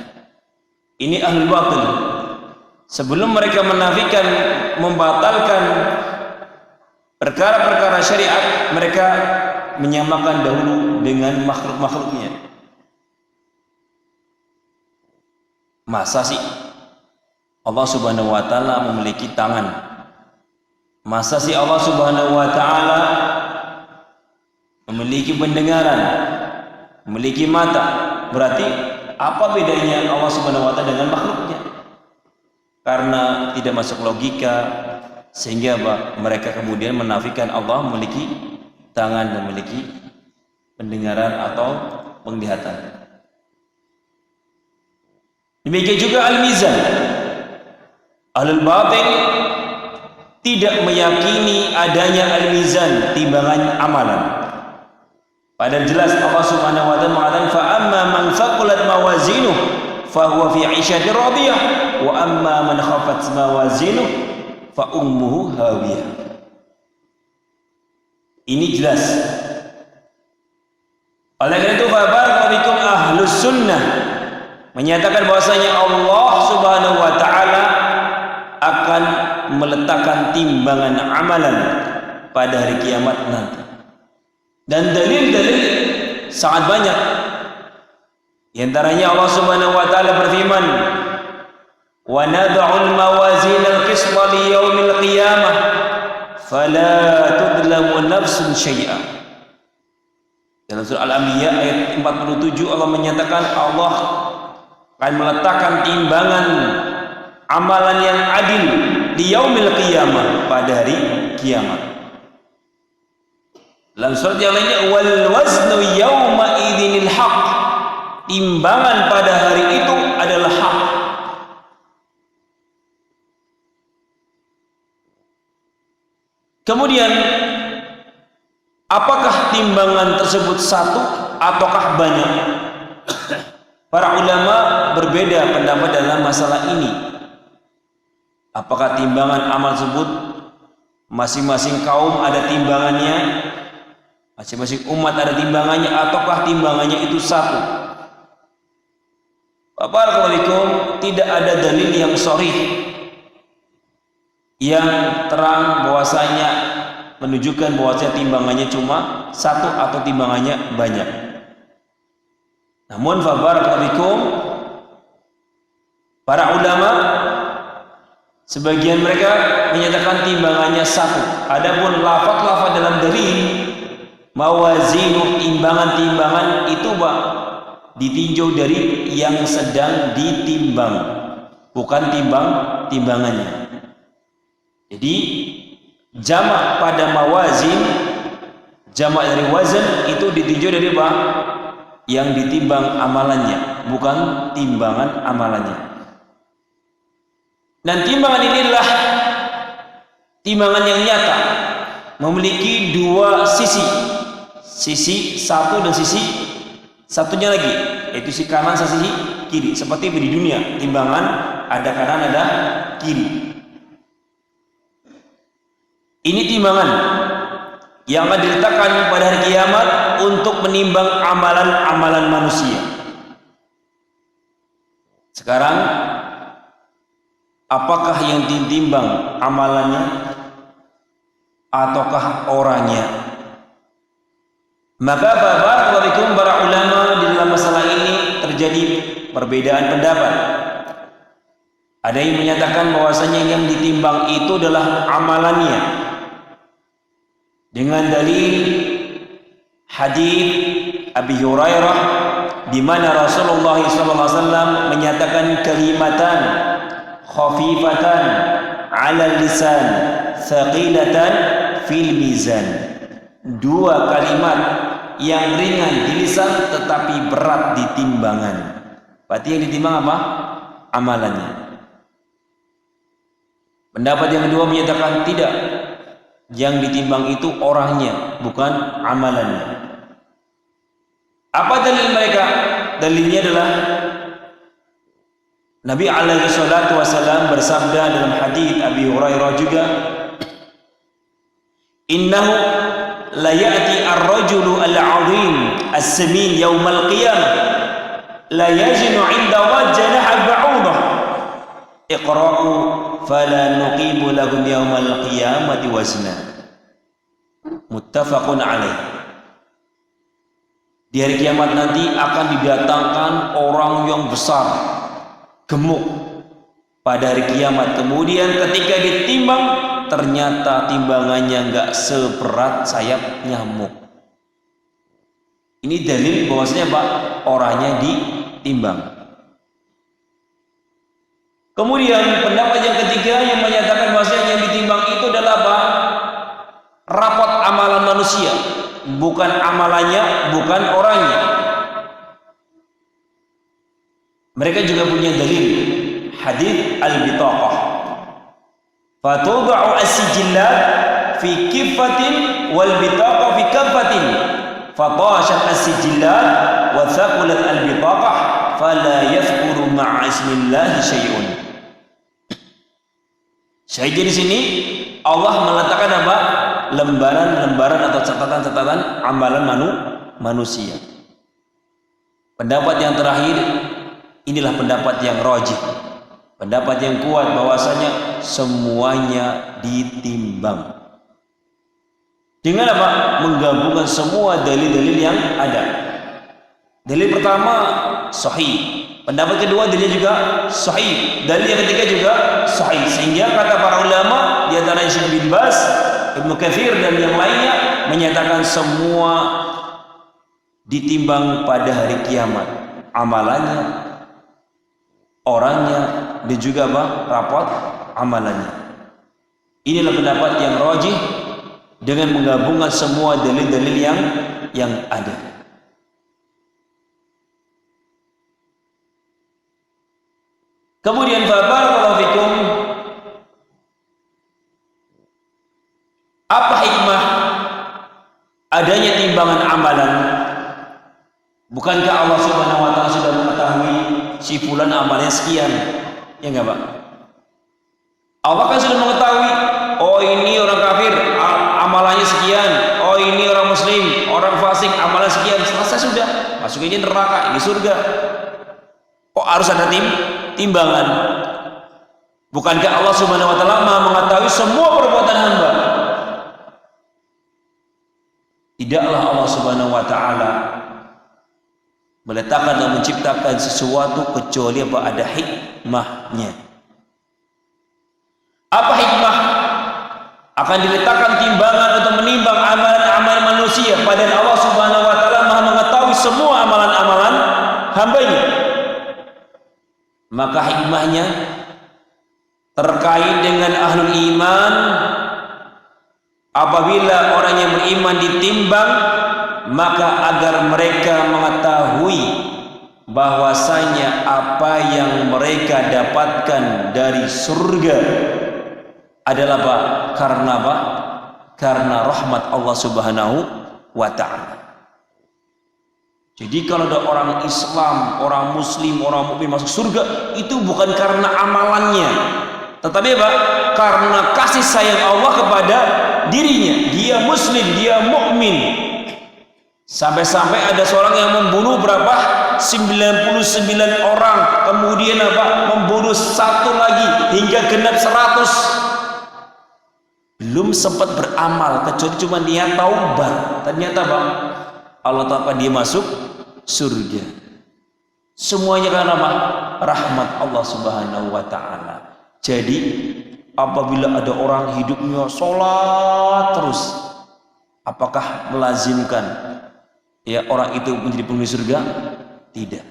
Ini ahlul batil. Sebelum mereka menafikan, membatalkan perkara-perkara syariat, mereka menyamakan dahulu dengan makhluk-makhluknya. Masa sih Allah Subhanahu wa taala memiliki tangan? Masa sih Allah Subhanahu wa taala memiliki pendengaran, memiliki mata? Berarti apa bedanya Allah Subhanahu wa taala dengan makhluknya? Karena tidak masuk logika, sehingga mereka kemudian menafikan Allah memiliki tangan dan memiliki pendengaran atau penglihatan. Demikian juga al-mizan. Ahlul batil tidak meyakini adanya al-mizan, timbangan amalan. Padahal jelas Allah Subhanahu wa taala mengatakan fa amma man thaqulat mawazinuh fa huwa fi 'ishatin radiyah wa amma man khafat mawazinuh fa ummuhu hawiyah. Ini jelas. Oleh karena itu fa barakallahu ahlus sunnah menyatakan bahwasanya Allah Subhanahu wa taala akan meletakkan timbangan amalan pada hari kiamat nanti. Dan dalil-dalil sangat banyak. Di antaranya Allah Subhanahu wa taala berfirman, "Wa nad'ul mawazin al-qisṭa li yaumil qiyamah fala tudlamu nafsun syai'a." Dalam surah Al-Anbiya ayat 47 Allah menyatakan Allah akan meletakkan timbangan amalan yang adil di yaumil qiyamah, pada hari kiamat. Dalam surat yang lainnya wal waznu yauma idzinil haq, timbangan pada hari itu adalah hak. Kemudian apakah timbangan tersebut satu ataukah banyak? Para ulama berbeda pendapat dalam masalah ini. Apakah timbangan amal tersebut masing-masing kaum ada timbangannya, masing-masing umat ada timbangannya, ataukah timbangannya itu satu? Barakallahu, tidak ada dalil yang sharih yang terang bahwasanya menunjukkan bahwasanya timbangannya cuma satu atau timbangannya banyak. Namun barakallahu, para ulama sebagian mereka menyatakan timbangannya satu. Adapun lafaz-lafaz dalam dalil mawazinu, timbangan-timbangan itu ditinjau dari yang sedang ditimbang, bukan timbangannya. Jadi jamak pada mawazin, jamak dari wazan itu ditinjau dari yang ditimbang amalannya, bukan timbangan amalannya. Dan timbangan ini adalah timbangan yang nyata, memiliki dua sisi satu dan sisi satunya lagi, yaitu sisi kanan dan sisi kiri. Seperti di dunia, timbangan ada kanan ada kiri. Ini timbangan yang akan diletakkan pada hari kiamat untuk menimbang amalan-amalan manusia. Sekarang, apakah yang ditimbang amalannya ataukah orangnya? Maka barakallahu para ulama di dalam masalah ini terjadi perbedaan pendapat. Ada yang menyatakan bahwasanya yang ditimbang itu adalah amalannya dengan dalil hadis Abi Hurairah di mana Rasulullah SAW menyatakan kalimatan khafifatan 'ala lisan thaqilatan fil mizan. Dua kalimat yang ringan di lisan tetapi berat di timbangan. Berarti yang ditimbang apa? Amalannya. Pendapat yang kedua menyatakan tidak. Yang ditimbang itu orangnya, bukan amalannya. Apa dalil mereka? Dalilnya adalah Nabi alaihi salatu wasallam bersabda dalam hadis Abi Hurairah juga, "Innahu la ya'ti ar-rajulu al-'azim as-samin yaumal qiyamah la yazinu 'inda wajhah ba'udah iqra'u fala nuqimu lahum yaumal qiyamati wazna." Muttafaqun alaih. Di hari kiamat nanti akan didatangkan orang yang besar, gemuk pada hari kiamat. Kemudian ketika ditimbang, ternyata timbangannya enggak seberat sayap nyamuk. Ini dalil bahwasanya orangnya ditimbang. Kemudian pendapat yang ketiga yang menyatakan bahwasanya yang ditimbang itu adalah rapot amalan manusia, bukan amalannya, bukan orangnya. Mereka juga punya dalil hadis al-bitaqah, fatud'u as-sijillat fi kiffatin wal bitaqah fi kaffatin fatashat as-sijillat wa thaqulat al-bitaqah fala yadhkuru ma'a ismillahi syai'un. Syahid di sini Allah meletakkan apa? Lembaran-lembaran atau catatan-catatan amalan manusia. Pendapat yang terakhir inilah pendapat yang rajih, pendapat yang kuat bahwasanya semuanya ditimbang. Dengan apa? Menggabungkan semua dalil-dalil yang ada. Dalil pertama sahih, pendapat kedua dalil juga sahih, dalil yang ketiga juga sahih. Sehingga kata para ulama di antara Syekh bin Baz, Ibnu Katsir dan yang lainnya menyatakan semua ditimbang pada hari kiamat, amalannya, orangnya, dan juga rapot amalannya. Inilah pendapat yang rajih dengan menggabungkan semua dalil-dalil yang ada. Kemudian barakallahu fikum, apa hikmah adanya timbangan amalan? Bukankah Allah Subhanahu wa taala sudah mengetahui si fulan amalnya sekian. Ya enggak, Pak? Allah kan sudah mengetahui, oh ini orang kafir, amalannya sekian. Oh ini orang muslim, orang fasik, amalannya sekian. Selesai sudah. Masuk ini neraka, ini surga. Kok harus ada timbangan? Bukankah Allah Subhanahu wa taala Maha mengetahui semua perbuatan hamba? Tidaklah Allah Subhanahu wa taala meletakkan dan menciptakan sesuatu kecuali apa ada hikmahnya. Apa hikmah? Akan diletakkan timbangan untuk menimbang amalan-amalan manusia, padahal Allah Subhanahu wa taala Maha mengetahui semua amalan-amalan hambanya. Maka hikmahnya terkait dengan ahlul iman, apabila orang yang beriman ditimbang, maka agar mereka mengetahui bahwasanya apa yang mereka dapatkan dari surga adalah apa? Karena apa? Karena rahmat Allah Subhanahu wa ta'ala. Jadi kalau ada orang Islam, orang Muslim, orang mukmin masuk surga, itu bukan karena amalannya, tetapi apa? Karena kasih sayang Allah kepada dirinya. Dia Muslim, dia mukmin. Sampai-sampai ada seorang yang membunuh berapa? 99 orang, kemudian apa? Membunuh satu lagi hingga genap 100. Belum sempat beramal kecuali cuma niat taubat. Ternyata Bang, Allah Ta'ala dia masuk surga. Semuanya karena apa? Rahmat Allah Subhanahu wa ta'ala. Jadi apabila ada orang hidupnya sholat terus, apakah melazimkan ya orang itu menjadi penghuni surga? Tidak.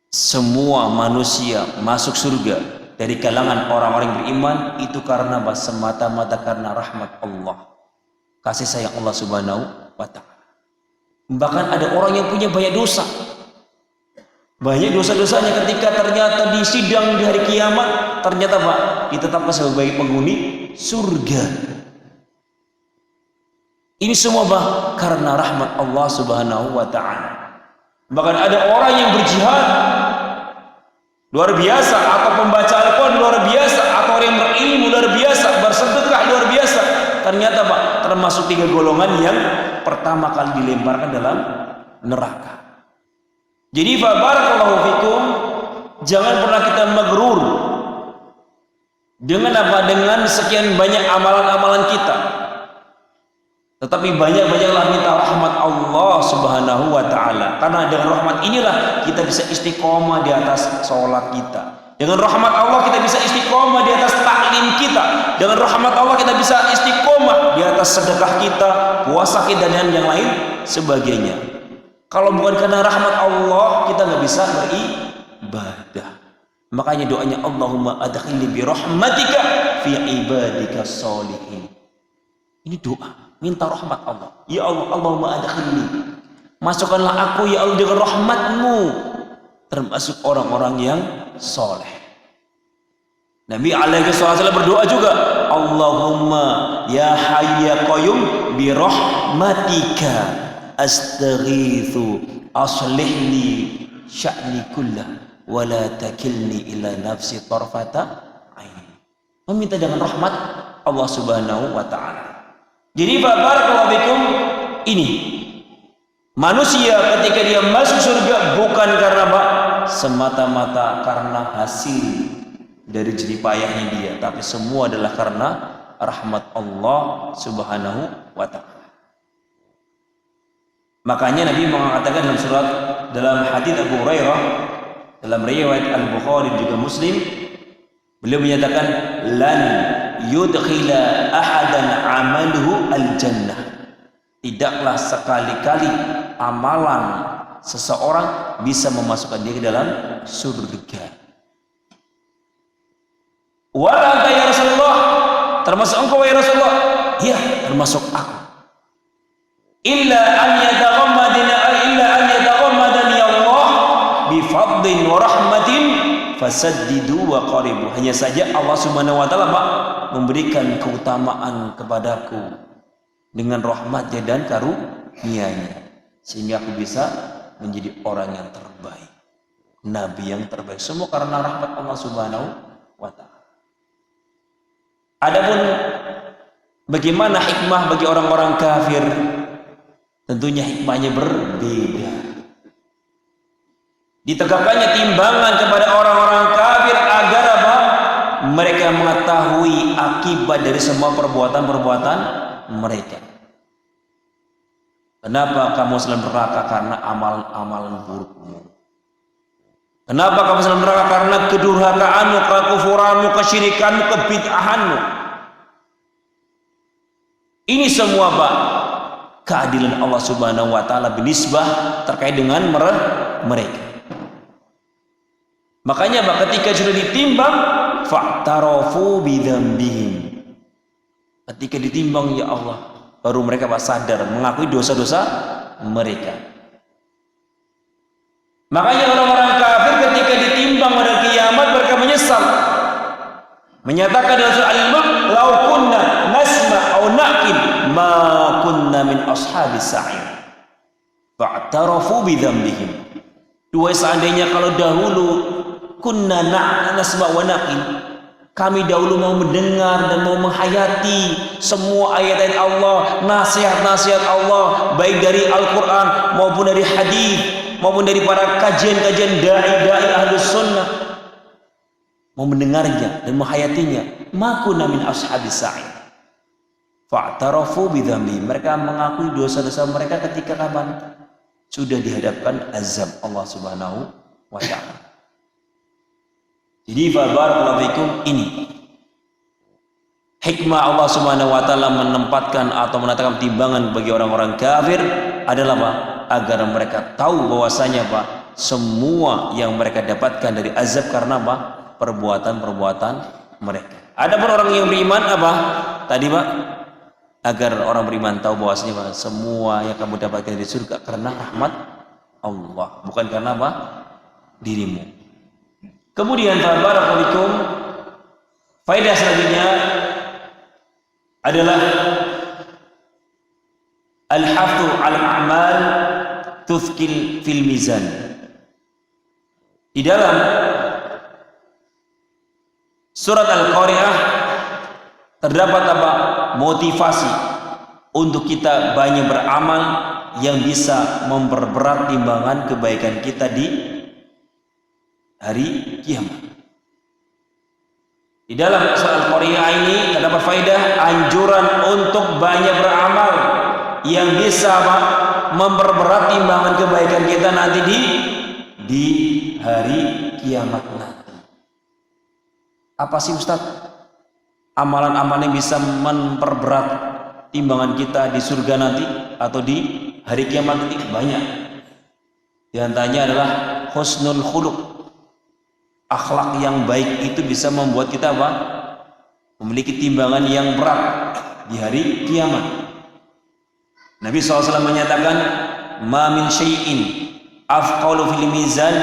Semua manusia masuk surga dari kalangan orang-orang yang beriman itu karena semata-mata karena rahmat Allah, kasih sayang Allah Subhanahu wa ta'ala. Bahkan ada orang yang punya banyak dosa, banyak dosa-dosanya, ketika ternyata di sidang di hari kiamat ternyata Pak ditetapkan sebagai penghuni surga. Ini semua Pak karena rahmat Allah Subhanahu wa ta'ala. Bahkan ada orang yang berjihad luar biasa, atau pembaca Al-Quran luar biasa, atau orang yang berilmu luar biasa, bersedekah luar biasa, ternyata Pak termasuk 3 golongan yang pertama kali dilemparkan dalam neraka. Jadi barakallahu fikum, jangan pernah kita magrur dengan apa? Dengan sekian banyak amalan-amalan kita, tetapi banyak-banyaklah minta rahmat Allah Subhanahu wa ta'ala. Karena dengan rahmat inilah kita bisa istiqomah di atas sholat kita. Dengan rahmat Allah kita bisa istiqomah di atas taklim kita. Dengan rahmat Allah kita bisa istiqomah di atas sedekah kita, puasa kita, dan yang lain sebagainya. Kalau bukan karena rahmat Allah, kita nggak bisa beribadah. Makanya doanya Allahumma adkhilni bi rahmatika fi ibadika sholihin. Ini doa, minta rahmat Allah. Ya Allah, Allahumma adkhilni, masukkanlah aku ya Allah dengan rahmatmu termasuk orang-orang yang soleh. Nabi alaihi wasallam berdoa juga, Allahumma ya hayy ya qayyum bi rahmatika astaghitsu aslih li sya'ni kullah wa la takilni ila nafsi tarfata ain. Meminta dengan rahmat Allah Subhanahu wa ta'ala. Jadi barakallahu fikum, ini manusia ketika dia masuk surga bukan karena apa? Semata-mata karena hasil dari jerih payahnya dia, tapi semua adalah karena rahmat Allah Subhanahu wa ta'ala. Makanya Nabi mengatakan dalam hadits Abu Hurairah, dalam riwayat Al-Bukhari juga Muslim, beliau menyatakan lan yudkhila ahadan amaluhu al-jannah. Tidaklah sekali-kali amalan seseorang bisa memasukkan dia ke dalam surga. Wala ya Rasulullah, termasuk engkau ya Rasulullah? Iya, termasuk aku. Illa an yataghammadani Allah bi fadlin wa rahmatin fasaddidu wa qaribu. Hanya saja Allah Subhanahu wa ta'ala memberikan keutamaan kepadaku dengan rahmatnya dan karunia-Nya, sehingga aku bisa menjadi orang yang terbaik, nabi yang terbaik. Semua karena rahmat Allah Subhanahu wa ta'ala. Adapun bagaimana hikmah bagi orang-orang kafir, tentunya hikmahnya berbeda. Ditegakkannya timbangan kepada orang-orang kafir agar apa? Mereka mengetahui akibat dari semua perbuatan-perbuatan mereka. Kenapa kamu selalu neraka? Karena amalan-amalan burukmu. Kenapa kamu selalu neraka? Karena kedurhakaanmu, kekufuranmu, kesyirikanmu, kebid'ahanmu. Ini semua Pak, keadilan Allah Subhanahu wa ta'ala binisbah terkait dengan mereka. Makanya Pak, ketika sudah ditimbang, fa'tarafu bidzambihim. Ketika ditimbang, ya Allah, baru mereka Pak sadar mengakui dosa-dosa mereka. Makanya orang-orang kafir ketika ditimbang pada kiamat mereka menyesal. Menyatakan dalam surah Al-Mulk, "Lau kunna nasma' aw naqil ma kunna min ashabis sa'ir." Fa'tarafu bidzambihim. Dua, seandainya kalau dahulu kunna nasma' wa naqil, kami dahulu mau mendengar dan mau menghayati semua ayat-ayat Allah, nasihat-nasihat Allah, baik dari Al-Quran maupun dari hadis, maupun dari para kajian-kajian da'i ahlus sunnah, mau mendengarnya dan menghayatinya, makuna min ashabis sa'ir. Fa'tarafu bidzambi. Mereka mengakui dosa-dosa mereka ketika kapan? Sudah dihadapkan azab Allah Subhanahu wa ta'ala. Jadi barakallahu fikum, ini hikmah Allah Subhanahu wa ta'ala menempatkan atau menetapkan timbangan bagi orang-orang kafir adalah apa? Agar mereka tahu bahwasanya Pak, semua yang mereka dapatkan dari azab karena apa? Perbuatan-perbuatan mereka. Adapun orang yang beriman apa? Tadi Pak, agar orang beriman tahu bahwasanya Pak, semua yang kamu dapatkan dari surga karena rahmat Allah, bukan karena apa? Dirimu. Kemudian barakallahu fikum, faedah selanjutnya adalah al-hafdhu 'ala al-a'mal tuthqil fil mizan. Di dalam surat Al-Qari'ah terdapat apa? Motivasi untuk kita banyak beramal yang bisa memperberat timbangan kebaikan kita di hari kiamat. Di dalam surat Al-Qari'ah ini terdapat faedah anjuran untuk banyak beramal yang bisa apa? Memperberat timbangan kebaikan kita nanti di hari kiamat nanti. Apa sih Ustaz? Amalan-amalan yang bisa memperberat timbangan kita di surga nanti atau di hari kiamat nanti banyak. Di antaranya adalah husnul khuluq. Akhlak yang baik itu bisa membuat kita apa? Memiliki timbangan yang berat di hari kiamat. Nabi SAW menyatakan, "Ma min syai'in afqalu fil mizan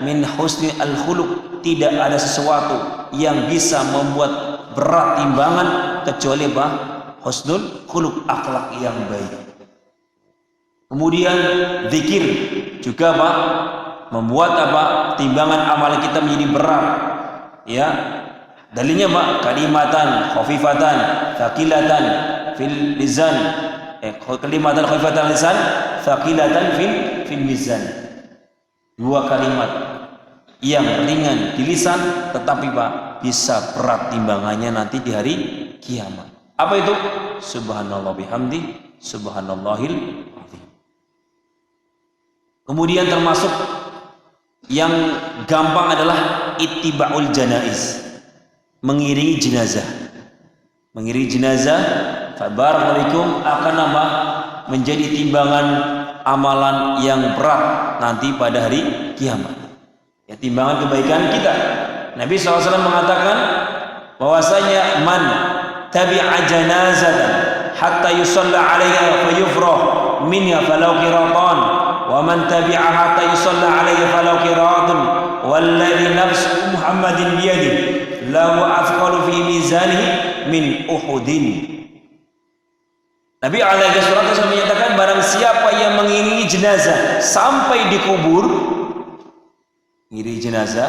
min husni al-khuluq." Tidak ada sesuatu yang bisa membuat berat timbangan kecuali apa? Husnul khuluq, akhlak yang baik. Kemudian zikir juga apa? Membuat apa? Timbangan amalan kita menjadi berat. Ya. Dalilnya Pak, kalimatan khafifatan thaqilatan fil lisan. Kalimatan khafifatan lisan thaqilatan fil mizan. Dua kalimat yang ringan di lisan tetapi Pak bisa berat timbangannya nanti di hari kiamat. Apa itu? Subhanallah bihamdi, subhanallahil azim. Kemudian termasuk yang gampang adalah ittiba'ul janaiz, mengiringi jenazah. Mengiringi jenazah fabarakallahu akan apa? Menjadi timbangan amalan yang berat nanti pada hari kiamat. Ya, timbangan kebaikan kita. Nabi SAW mengatakan bahwasanya man tabi'a janazatan hatta yusalla 'alaiha fayufrah minha falau qiratan wa man tabi'a hatta yusalla 'alaihi falau qiratun walladhi nafsu Muhammadin biyadihi lahu athqalu fi mizanihi min Uhudin. Nabi alaihi wasallam menyatakan barang siapa yang mengiringi jenazah sampai dikubur, mengiringi jenazah,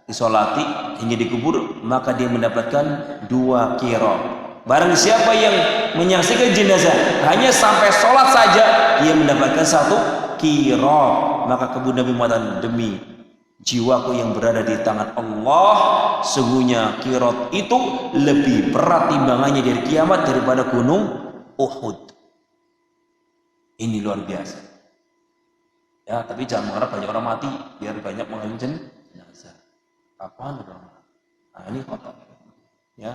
disolati hingga dikubur, maka dia mendapatkan 2 qira. Barang siapa yang menyaksikan jenazah hanya sampai sholat saja, dia mendapatkan 1 qira. Maka kemudian Nabi mengatakan, demi jiwaku yang berada di tangan Allah, sesungguhnya qirat itu lebih berat timbangannya dari kiamat daripada gunung Uhud. Ini luar biasa. Ya, tapi jangan mengharap banyak orang mati biar banyak mengalami jenazah. Kapan orang? Nah, ini kotor. Ya,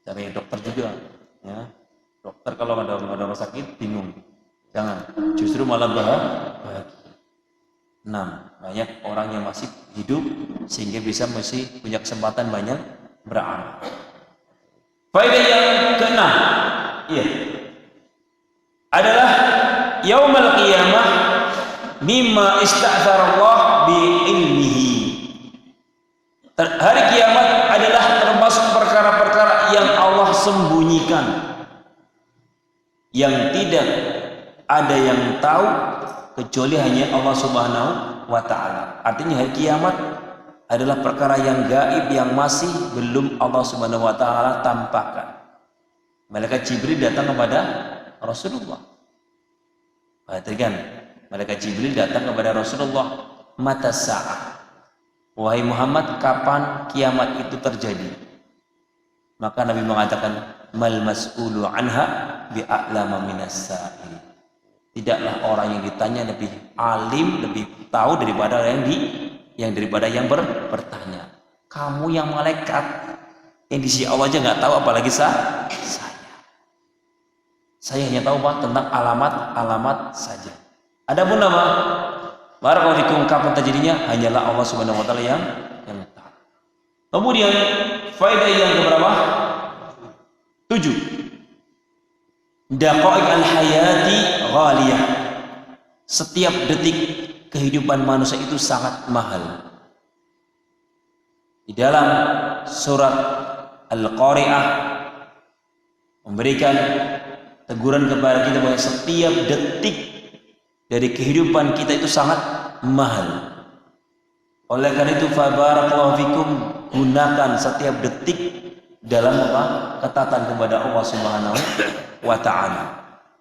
cari dokter juga. Ya, dokter kalau ada orang sakit bingung. Jangan, justru malah bahagia. 6. Banyak orang yang masih hidup sehingga masih punya kesempatan banyak beramal. Faedah yang ke-6, iya, adalah yaumul qiyamah mimma ista'dzarallah bi ilmihi. Hari kiamat adalah termasuk perkara-perkara yang Allah sembunyikan, yang tidak ada yang tahu kecuali hanya Allah Subhanahu wa ta'ala. Artinya hari kiamat adalah perkara yang gaib yang masih belum Allah Subhanahu wa ta'ala tampakkan. Malaikat Jibril datang kepada Rasulullah. Perhatikan, malaikat Jibril datang kepada Rasulullah, mata sa'ah, wahai Muhammad, kapan kiamat itu terjadi? Maka Nabi mengatakan, mal mas'ulu anha bi'a'lama minas sa'il. Tidaklah orang yang ditanya lebih alim, lebih tahu daripada yang bertanya. Kamu yang malaikat, yang di sisi Allah aja nggak tahu, apalagi saya. Saya hanya tahu Pak tentang alamat-alamat saja. Adapun nama barakallahu kapan terjadinya hanyalah Allah Subhanahu wa taala yang tahu. Kemudian faedah yang keberapa? 7. Daqaiq al-hayati ghaliyah. Setiap detik kehidupan manusia itu sangat mahal. Di dalam surat Al-Qari'ah memberikan teguran kepada kita bahwa setiap detik dari kehidupan kita itu sangat mahal. Oleh karena itu, fabarakallahu fikum, gunakan setiap detik dalam ketaatan kepada Allah Subhanahu wa ta'ala.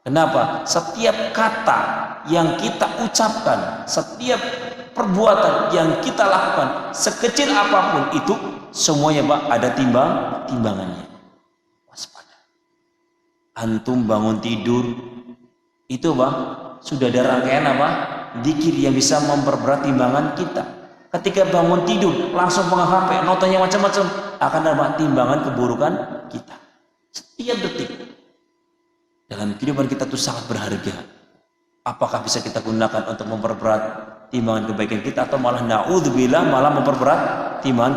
Kenapa? Setiap kata yang kita ucapkan, setiap perbuatan yang kita lakukan, sekecil apapun itu, semuanya Pak ada timbangannya. Waspada. Antum bangun tidur, itu Pak sudah ada rangkaian apa? Dzikir yang bisa memperberat timbangan kita. Ketika bangun tidur langsung pegang HP, notanya macam-macam, akan ada timbangan keburukan kita. Setiap detik dalam kehidupan kita itu sangat berharga. Apakah bisa kita gunakan untuk memperberat timbangan kebaikan kita, atau malah naudzubillah malah memperberat timbangan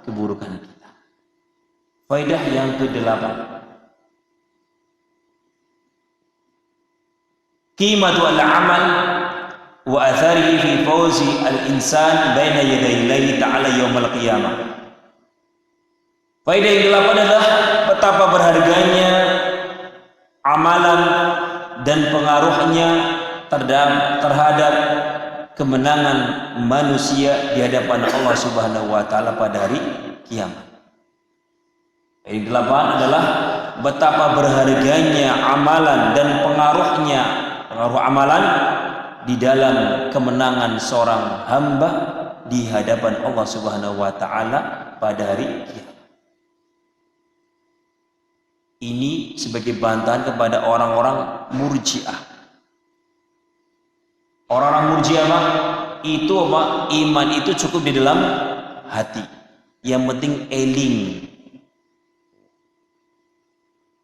keburukan kita. Faedah yang ke-8, qimatu al-amal wa atharihi fi fawzi al-insan baina yaday Allah ta'ala yaumil qiyamah. Faedah yang ke-8 adalah betapa berharganya amalan dan pengaruhnya terhadap kemenangan manusia di hadapan Allah Subhanahu wa taala pada hari kiamat. Yang ke-8 adalah betapa berharganya amalan dan pengaruh amalan di dalam kemenangan seorang hamba di hadapan Allah Subhanahu wa taala pada hari kiamat. Ini sebagai bantahan kepada orang-orang Murji'ah. Orang-orang Murji'ah itu iman itu cukup di dalam hati. Yang penting eling.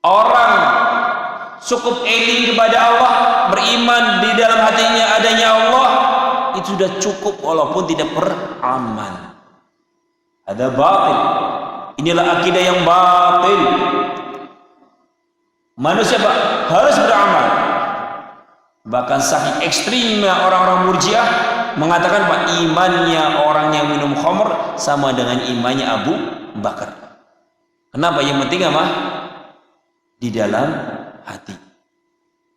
Orang cukup eling kepada Allah, beriman di dalam hatinya adanya Allah, itu sudah cukup walaupun tidak beramal. Ada batil. Inilah akidah yang batil. Manusia Pak harus beramal. Bahkan saking ekstrimnya orang-orang Murji'ah mengatakan Pak, imannya orang yang minum khamr sama dengan imannya Abu Bakar. Kenapa? Yang penting apa? Di dalam hati.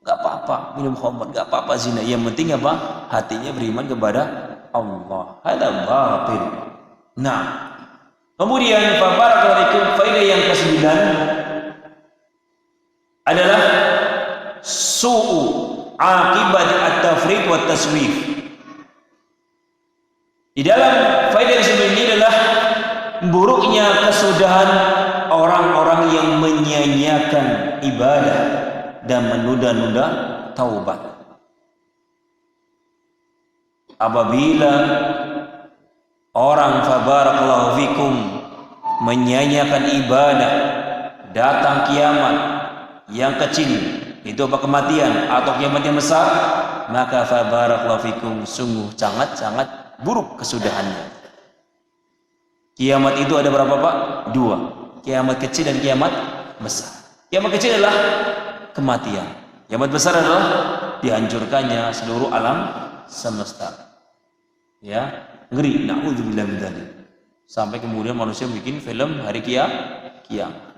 Gak apa-apa minum khamr, gak apa-apa zina. Yang penting apa? Hatinya beriman kepada Allah. Hada batil. Nah, kemudian barakallahu faedah yang ke-9 adalah su'u akibat at-tafrid wa taswif. Di dalam faedah yang ke-9 ini adalah buruknya kesudahan orang-orang yang menyia-nyiakan ibadah dan menunda-nunda taubat. Apabila orang barakallahu fikum menyia-nyiakan ibadah, datang kiamat yang kecil itu apa, kematian atau kiamat yang besar, maka barakallahu fikum sungguh sangat buruk kesudahannya. Kiamat itu ada berapa Pak? 2. Kiamat kecil dan kiamat besar. Kiamat kecil adalah kematian. Kiamat besar adalah dihancurkannya seluruh alam semesta. Ya, ngeri. Na'udzubillah min dzalik. Sampai kemudian manusia bikin film hari kiamat.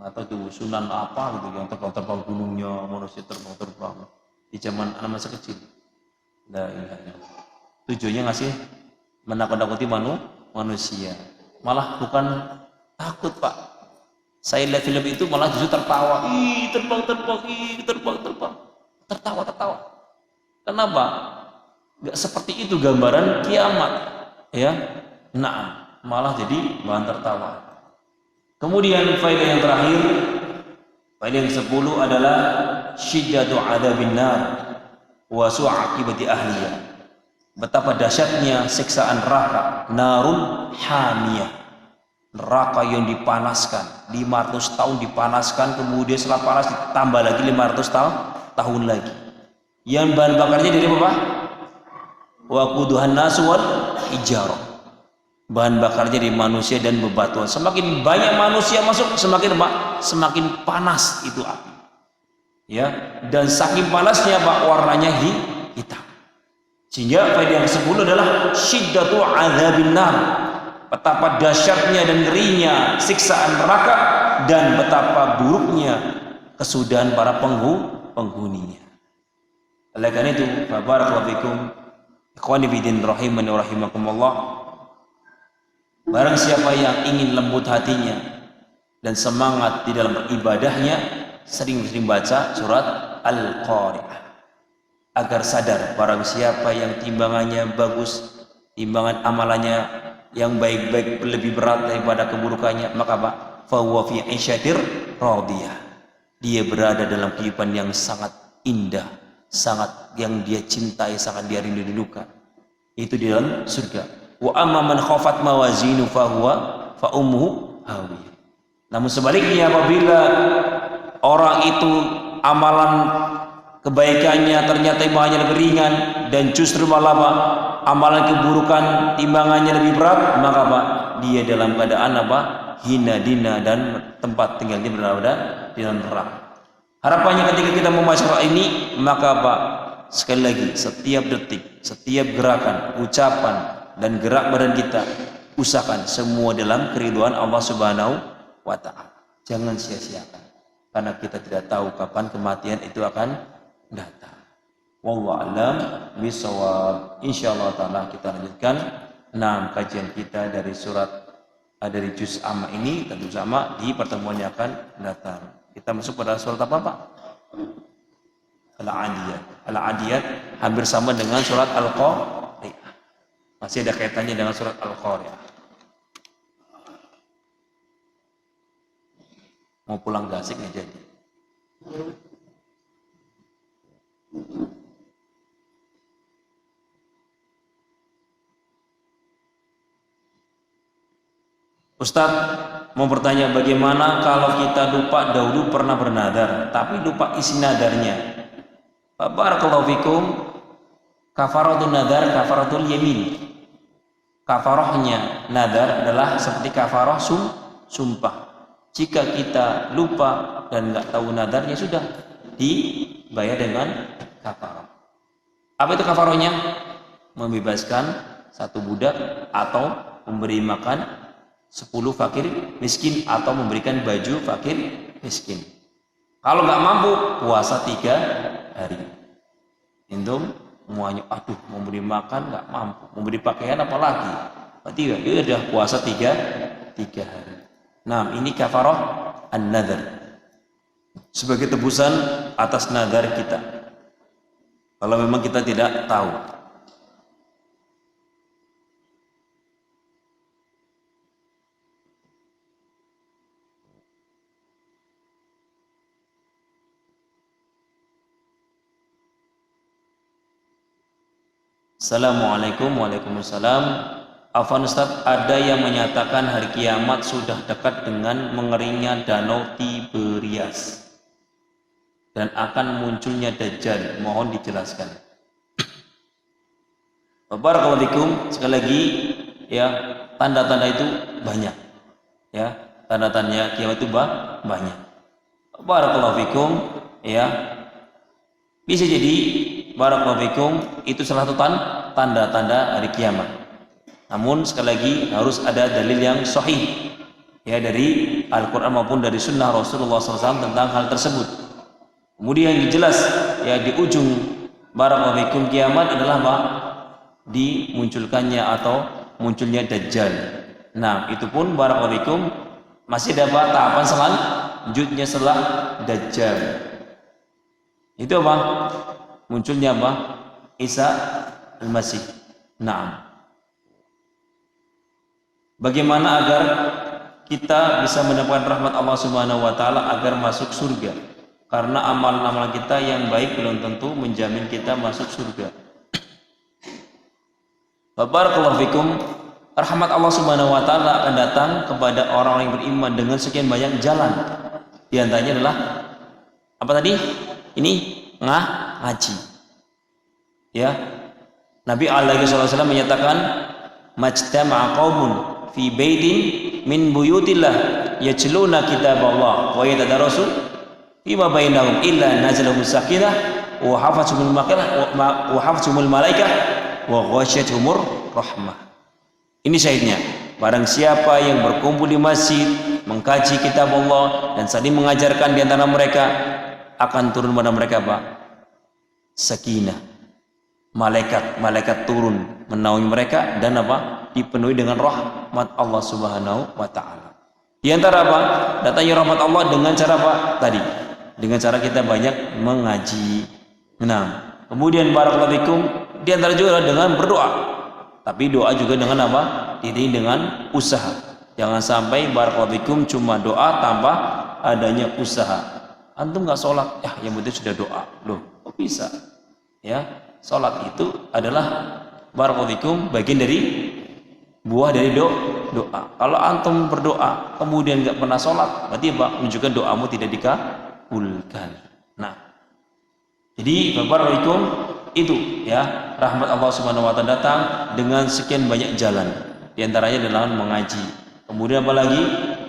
Atau itu sunan apa gitu yang terbang-terbang gunungnya, manusia terbang-terbang di zaman anak masa kecil. La ilaha illallah. Tujuannya ngasih menakut-nakuti manusia. Malah bukan takut Pak. Saya lihat film itu malah justru tertawa. Terbang. Tertawa. Kenapa? Gak seperti itu gambaran kiamat. Ya. Nah, malah jadi bahan tertawa. Kemudian faedah yang terakhir, faedah yang ke-10 adalah syiddatu adzabin nar wa su'aqibati ahliya. Betapa dahsyatnya siksaan neraka, narun hamiyah. Neraka yang dipanaskan, 500 tahun dipanaskan, kemudian setelah panas ditambah lagi 500 tahun lagi. Yang bahan bakarnya dari apa? Wa quduhan nasu wal hijarah. Bahan bakarnya dari manusia dan bebatuan. Semakin banyak manusia masuk, semakin panas itu api. Ya, dan saking panasnya Pak, warnanya hitam. Sehingga faedah yang ke-10 adalah syiddatu adzabin nar. Betapa dahsyatnya dan ngerinya siksaan neraka dan betapa buruknya kesudahan para penghuninya. Oleh karena itu, barakallahu fikum, ikhwani fillah rahimani wa rahimakumullah. Barang siapa yang ingin lembut hatinya dan semangat di dalam beribadahnya, sering-sering baca surat Al-Qari'ah agar sadar. Barang siapa yang timbangannya bagus, timbangan amalannya yang baik-baik lebih berat daripada keburukannya, maka Pak, fa huwa fi 'isyatir radiyah. Dia berada dalam kehidupan yang sangat indah, sangat yang dia cintai, sangat dia rindu-rindukan. Itu di dalam surga. Wa amma man khafat mawazinu fa ummuhu hawiyah. Namun sebaliknya, apabila orang itu amalan kebaikannya ternyata timbangannya lebih ringan dan justru malah Pak, amalan keburukan timbangannya lebih berat, maka Pak, dia dalam keadaan apa? Hina dina dan tempat tinggalnya berada di dalam neraka. Harapannya ketika kita membaca surah ini, maka Pak, sekali lagi setiap detik, setiap gerakan, ucapan dan gerak badan kita usahakan semua dalam keridhaan Allah Subhanahu wa taala. Jangan sia-siakan, karena kita tidak tahu kapan kematian itu akan datang. Wallahu a'lam bishawab. Insyaallah taala kita lanjutkan kajian kita dari surat dari juz amma ini tentu sama di pertemuan yang akan datang. Kita masuk pada surat apa Pak? Al-Adiyat. Al-Adiyat hampir sama dengan surat Al-Qari'ah. Masih ada kaitannya dengan surat Al-Qari'ah. Mau pulang gak asik nih jadi. Ustadz mau bertanya, bagaimana kalau kita lupa dahulu pernah bernadar tapi lupa isi nadarnya? Barakallahu fikum, kafaratul nadar kafaratul yamin. Kafarahnya nadar adalah seperti kafarah sumpah. Jika kita lupa dan nggak tahu nadarnya, sudah dibayar dengan kafarah. Apa itu kafarahnya? Membebaskan 1 budak atau memberi makan 10 fakir miskin atau memberikan baju fakir miskin. Kalau nggak mampu, puasa 3 hari. Antum semuanya, aduh, mau beri makan nggak mampu, mau beri pakaian apalagi. Berarti ya udah puasa 3 hari. Nah, ini kafarah an-nadhar, sebagai tebusan atas nadar kita. Kalau memang kita tidak tahu. Assalamualaikum. Waalaikumsalam. Afwan Ustaz, ada yang menyatakan hari kiamat sudah dekat dengan mengeringnya danau Tiberias dan akan munculnya Dajjal. Mohon dijelaskan. Barakallahu fikum. Sekali lagi ya, tanda-tanda itu banyak. Ya, tanda-tandanya kiamat itu banyak. Barakallahu fikum ya. Bisa jadi barakallahu fikum itu salah satu tanda-tanda hari kiamat. Namun sekali lagi harus ada dalil yang sahih ya, dari Al-Quran maupun dari Sunnah Rasulullah SAW tentang hal tersebut. Kemudian yang jelas ya, di ujung barakallahu fikum kiamat adalah apa? Dimunculkannya atau munculnya Dajjal. Nah, itu pun barakallahu fikum masih dapat tahapan selanjutnya setelah Dajjal. Itu apa? Munculnya apa? Isa al-Masih. Nah, bagaimana agar kita bisa mendapatkan rahmat Allah Subhanahu wa taala agar masuk surga? Karena amal-amal kita yang baik belum tentu menjamin kita masuk surga. Barakallahu fikum. Rahmat Allah Subhanahu wa taala akan datang kepada orang yang beriman dengan sekian banyak jalan. Di antaranya adalah apa tadi? Ini ngaji. Ya. Nabi alaihi wasallam menyatakan, "Majtama'a qaumun fi baitin min buyutillah yajluna kitaballah wa yatadarasu fima bainahum illa nazalahum sakinah wa hafathumul malaikah wa ghasyiyatuhumur rahmah." Ini syahidnya. Barang siapa yang berkumpul di masjid mengkaji kitab Allah dan saling mengajarkan di antara mereka, akan turun pada mereka apa? Sakinah. Malaikat turun menaungi mereka dan apa? Dipenuhi dengan rahmat Allah Subhanahu wa taala. Di antara apa? Datangnya rahmat Allah dengan cara apa? Tadi, dengan cara kita banyak mengaji. Nah, kemudian barakallahu fikum, di antara juga dengan berdoa. Tapi doa juga dengan apa? Ini dengan usaha. Jangan sampai barakallahu fikum cuma doa tanpa adanya usaha. Antum nggak sholat, ya yang penting sudah doa. Loh, kok bisa? Ya, sholat itu adalah barakallahu fikum bagian dari buah dari doa. Kalau antum berdoa kemudian nggak pernah sholat, berarti apa? Menunjukkan doamu tidak dikabulkan. Nah, jadi barakallahu fikum itu ya, rahmat Allah Subhanahu wa taala datang dengan sekian banyak jalan. Di antaranya adalah mengaji. Kemudian apalagi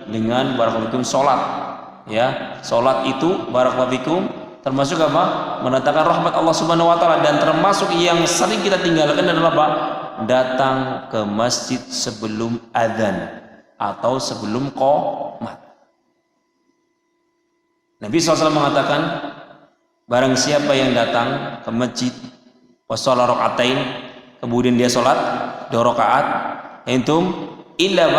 dengan barakallahu fikum sholat. Ya, sholat itu barakallahu fikum termasuk apa? Mendatangkan rahmat Allah Subhanahu wa taala, dan termasuk yang sering kita tinggalkan adalah apa? Datang ke masjid sebelum adzan atau sebelum qomat. Nabi SAW mengatakan, barang siapa yang datang ke masjid wassalat rakaatain, kemudian dia sholat 2 rakaat, entum illa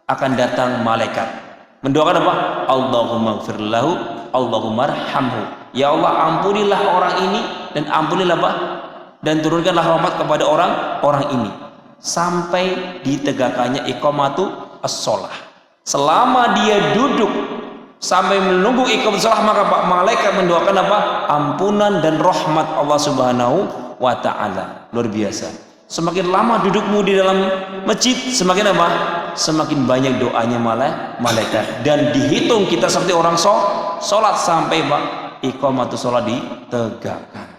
akan datang malaikat mendoakan apa? Allahumma gfir lahu, Allahumma arhamhu. Ya Allah, ampunilah orang ini dan ampunilah apa? Dan turunkanlah rahmat kepada orang ini sampai ditegakkannya iqamatu as-shalah. Selama dia duduk sampai menunggu iqamatu shalah, maka malaikat mendoakan apa? Ampunan dan rahmat Allah Subhanahu wa taala. Luar biasa. Semakin lama dudukmu di dalam masjid, semakin apa? Semakin banyak doanya malaikat, dan dihitung kita seperti orang sholat sampai iqamatus shalah ditegakkan.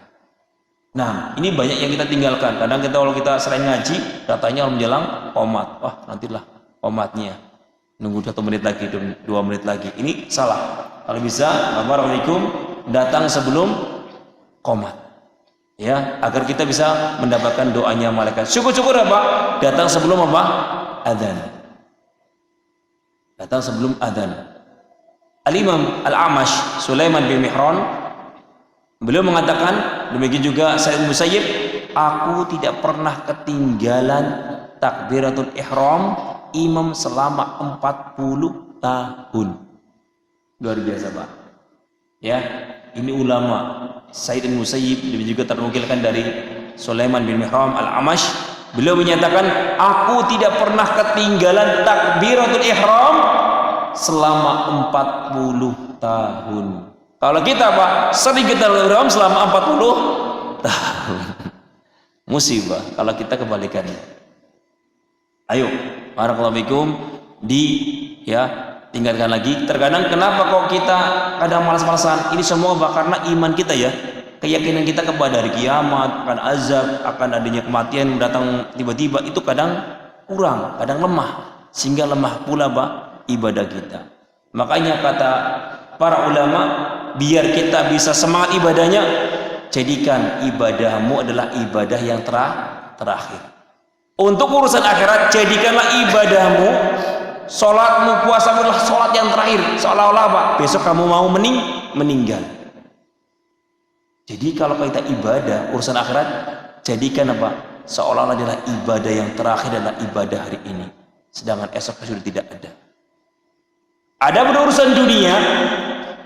Nah, ini banyak yang kita tinggalkan. Kadang kita kalau kita selain ngaji, datanya orang menjelang qomat. Wah, nantilah qomatnya. Nunggu 1 menit lagi, 2 menit lagi. Ini salah. Kalau bisa, Assalamualaikum, datang sebelum qomat. Ya, agar kita bisa mendapatkan doanya malaikat. Syukur-syukur apa? Datang sebelum apa? Adzan. Datang sebelum adzan. Al-Imam Al-Amash Sulaiman bin Mihran, beliau mengatakan, demikian juga Sa'id bin Musayyib, aku tidak pernah ketinggalan takbiratul ihram imam selama 40 tahun. Luar biasa, Pak. Ya, ini ulama Sa'id bin Musayyib, demikian juga ternukilkan dari Sulaiman bin Mihran Al-Amash, beliau menyatakan, aku tidak pernah ketinggalan takbiratul ihram selama 40 tahun. Kalau kita, Pak, sering kita ihram selama 40 tahun. Musibah kalau kita kebalikannya. Ayo, barakallahu fikum, tinggalkan lagi. Terkadang kenapa kok kita kadang malas-malasan? Ini semua karena iman kita ya. Keyakinan kita kepada hari kiamat, akan azab, akan adanya kematian datang tiba-tiba, itu kadang kurang, kadang lemah, sehingga lemah pula, Pak, ibadah kita. Makanya kata para ulama, biar kita bisa semangat ibadahnya, jadikan ibadahmu adalah ibadah yang terakhir. Untuk urusan akhirat, jadikanlah ibadahmu, sholatmu, puasamu adalah sholat yang terakhir, seolah-olah, Pak, besok kamu mau meninggal. Jadi kalau kita ibadah urusan akhirat, jadikan apa? Seolah-olah adalah ibadah yang terakhir adalah ibadah hari ini, sedangkan esok sudah tidak ada. Ada urusan dunia,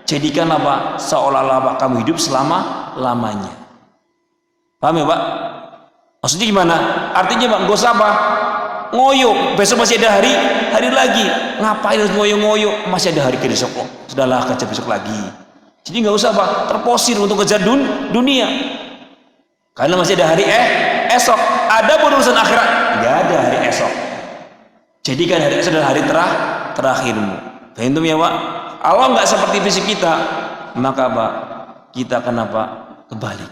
jadikan apa? Seolah-olah kamu hidup selama-lamanya. Paham ya, Pak? Maksudnya gimana? Artinya, Pak, gak usah apa? Ngoyo, besok masih ada hari lagi. Ngapain harus ngoyo-ngoyo? Masih ada hari ke besok kok. Sudahlah, kerja besok lagi. Jadi nggak usah, Pak, terposir untuk kejar dunia. Karena masih ada hari esok. Ada urusan akhirat, nggak ada hari esok. Jadikan hari esok adalah hari terakhirmu. Faham ya, Pak? Allah nggak seperti fisik kita, maka, Pak, kita akan apa? Kebalik.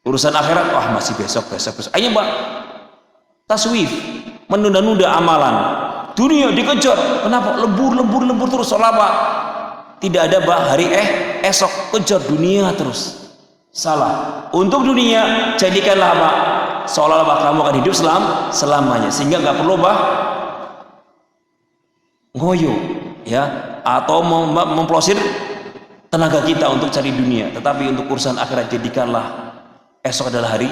Urusan akhirat, wah masih besok. Ayo, Pak, taswif, menunda-nunda amalan. Dunia dikejar, kenapa? Lembur terus. Soal apa? Tidak ada, Pak, hari esok, kejar dunia terus. Salah. Untuk dunia, jadikanlah, Pak, seolah-olah kamu akan hidup selamanya, sehingga nggak perlu, Pak, ngoyo, ya, atau memplosir tenaga kita untuk cari dunia. Tetapi untuk urusan akhirat, jadikanlah esok adalah hari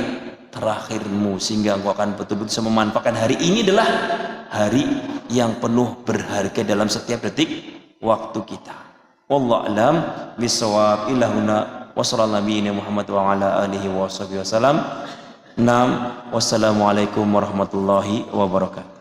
terakhirmu, sehingga engkau akan betul-betul bisa memanfaatkan hari ini adalah hari yang penuh berharga dalam setiap detik waktu kita. Wallahu a'lam bishawab. Ilahuna wa sallallahu nabiyina Muhammad wa ala alihi wa sahbihi wasallam. Wassalamualaikum warahmatullahi wabarakatuh.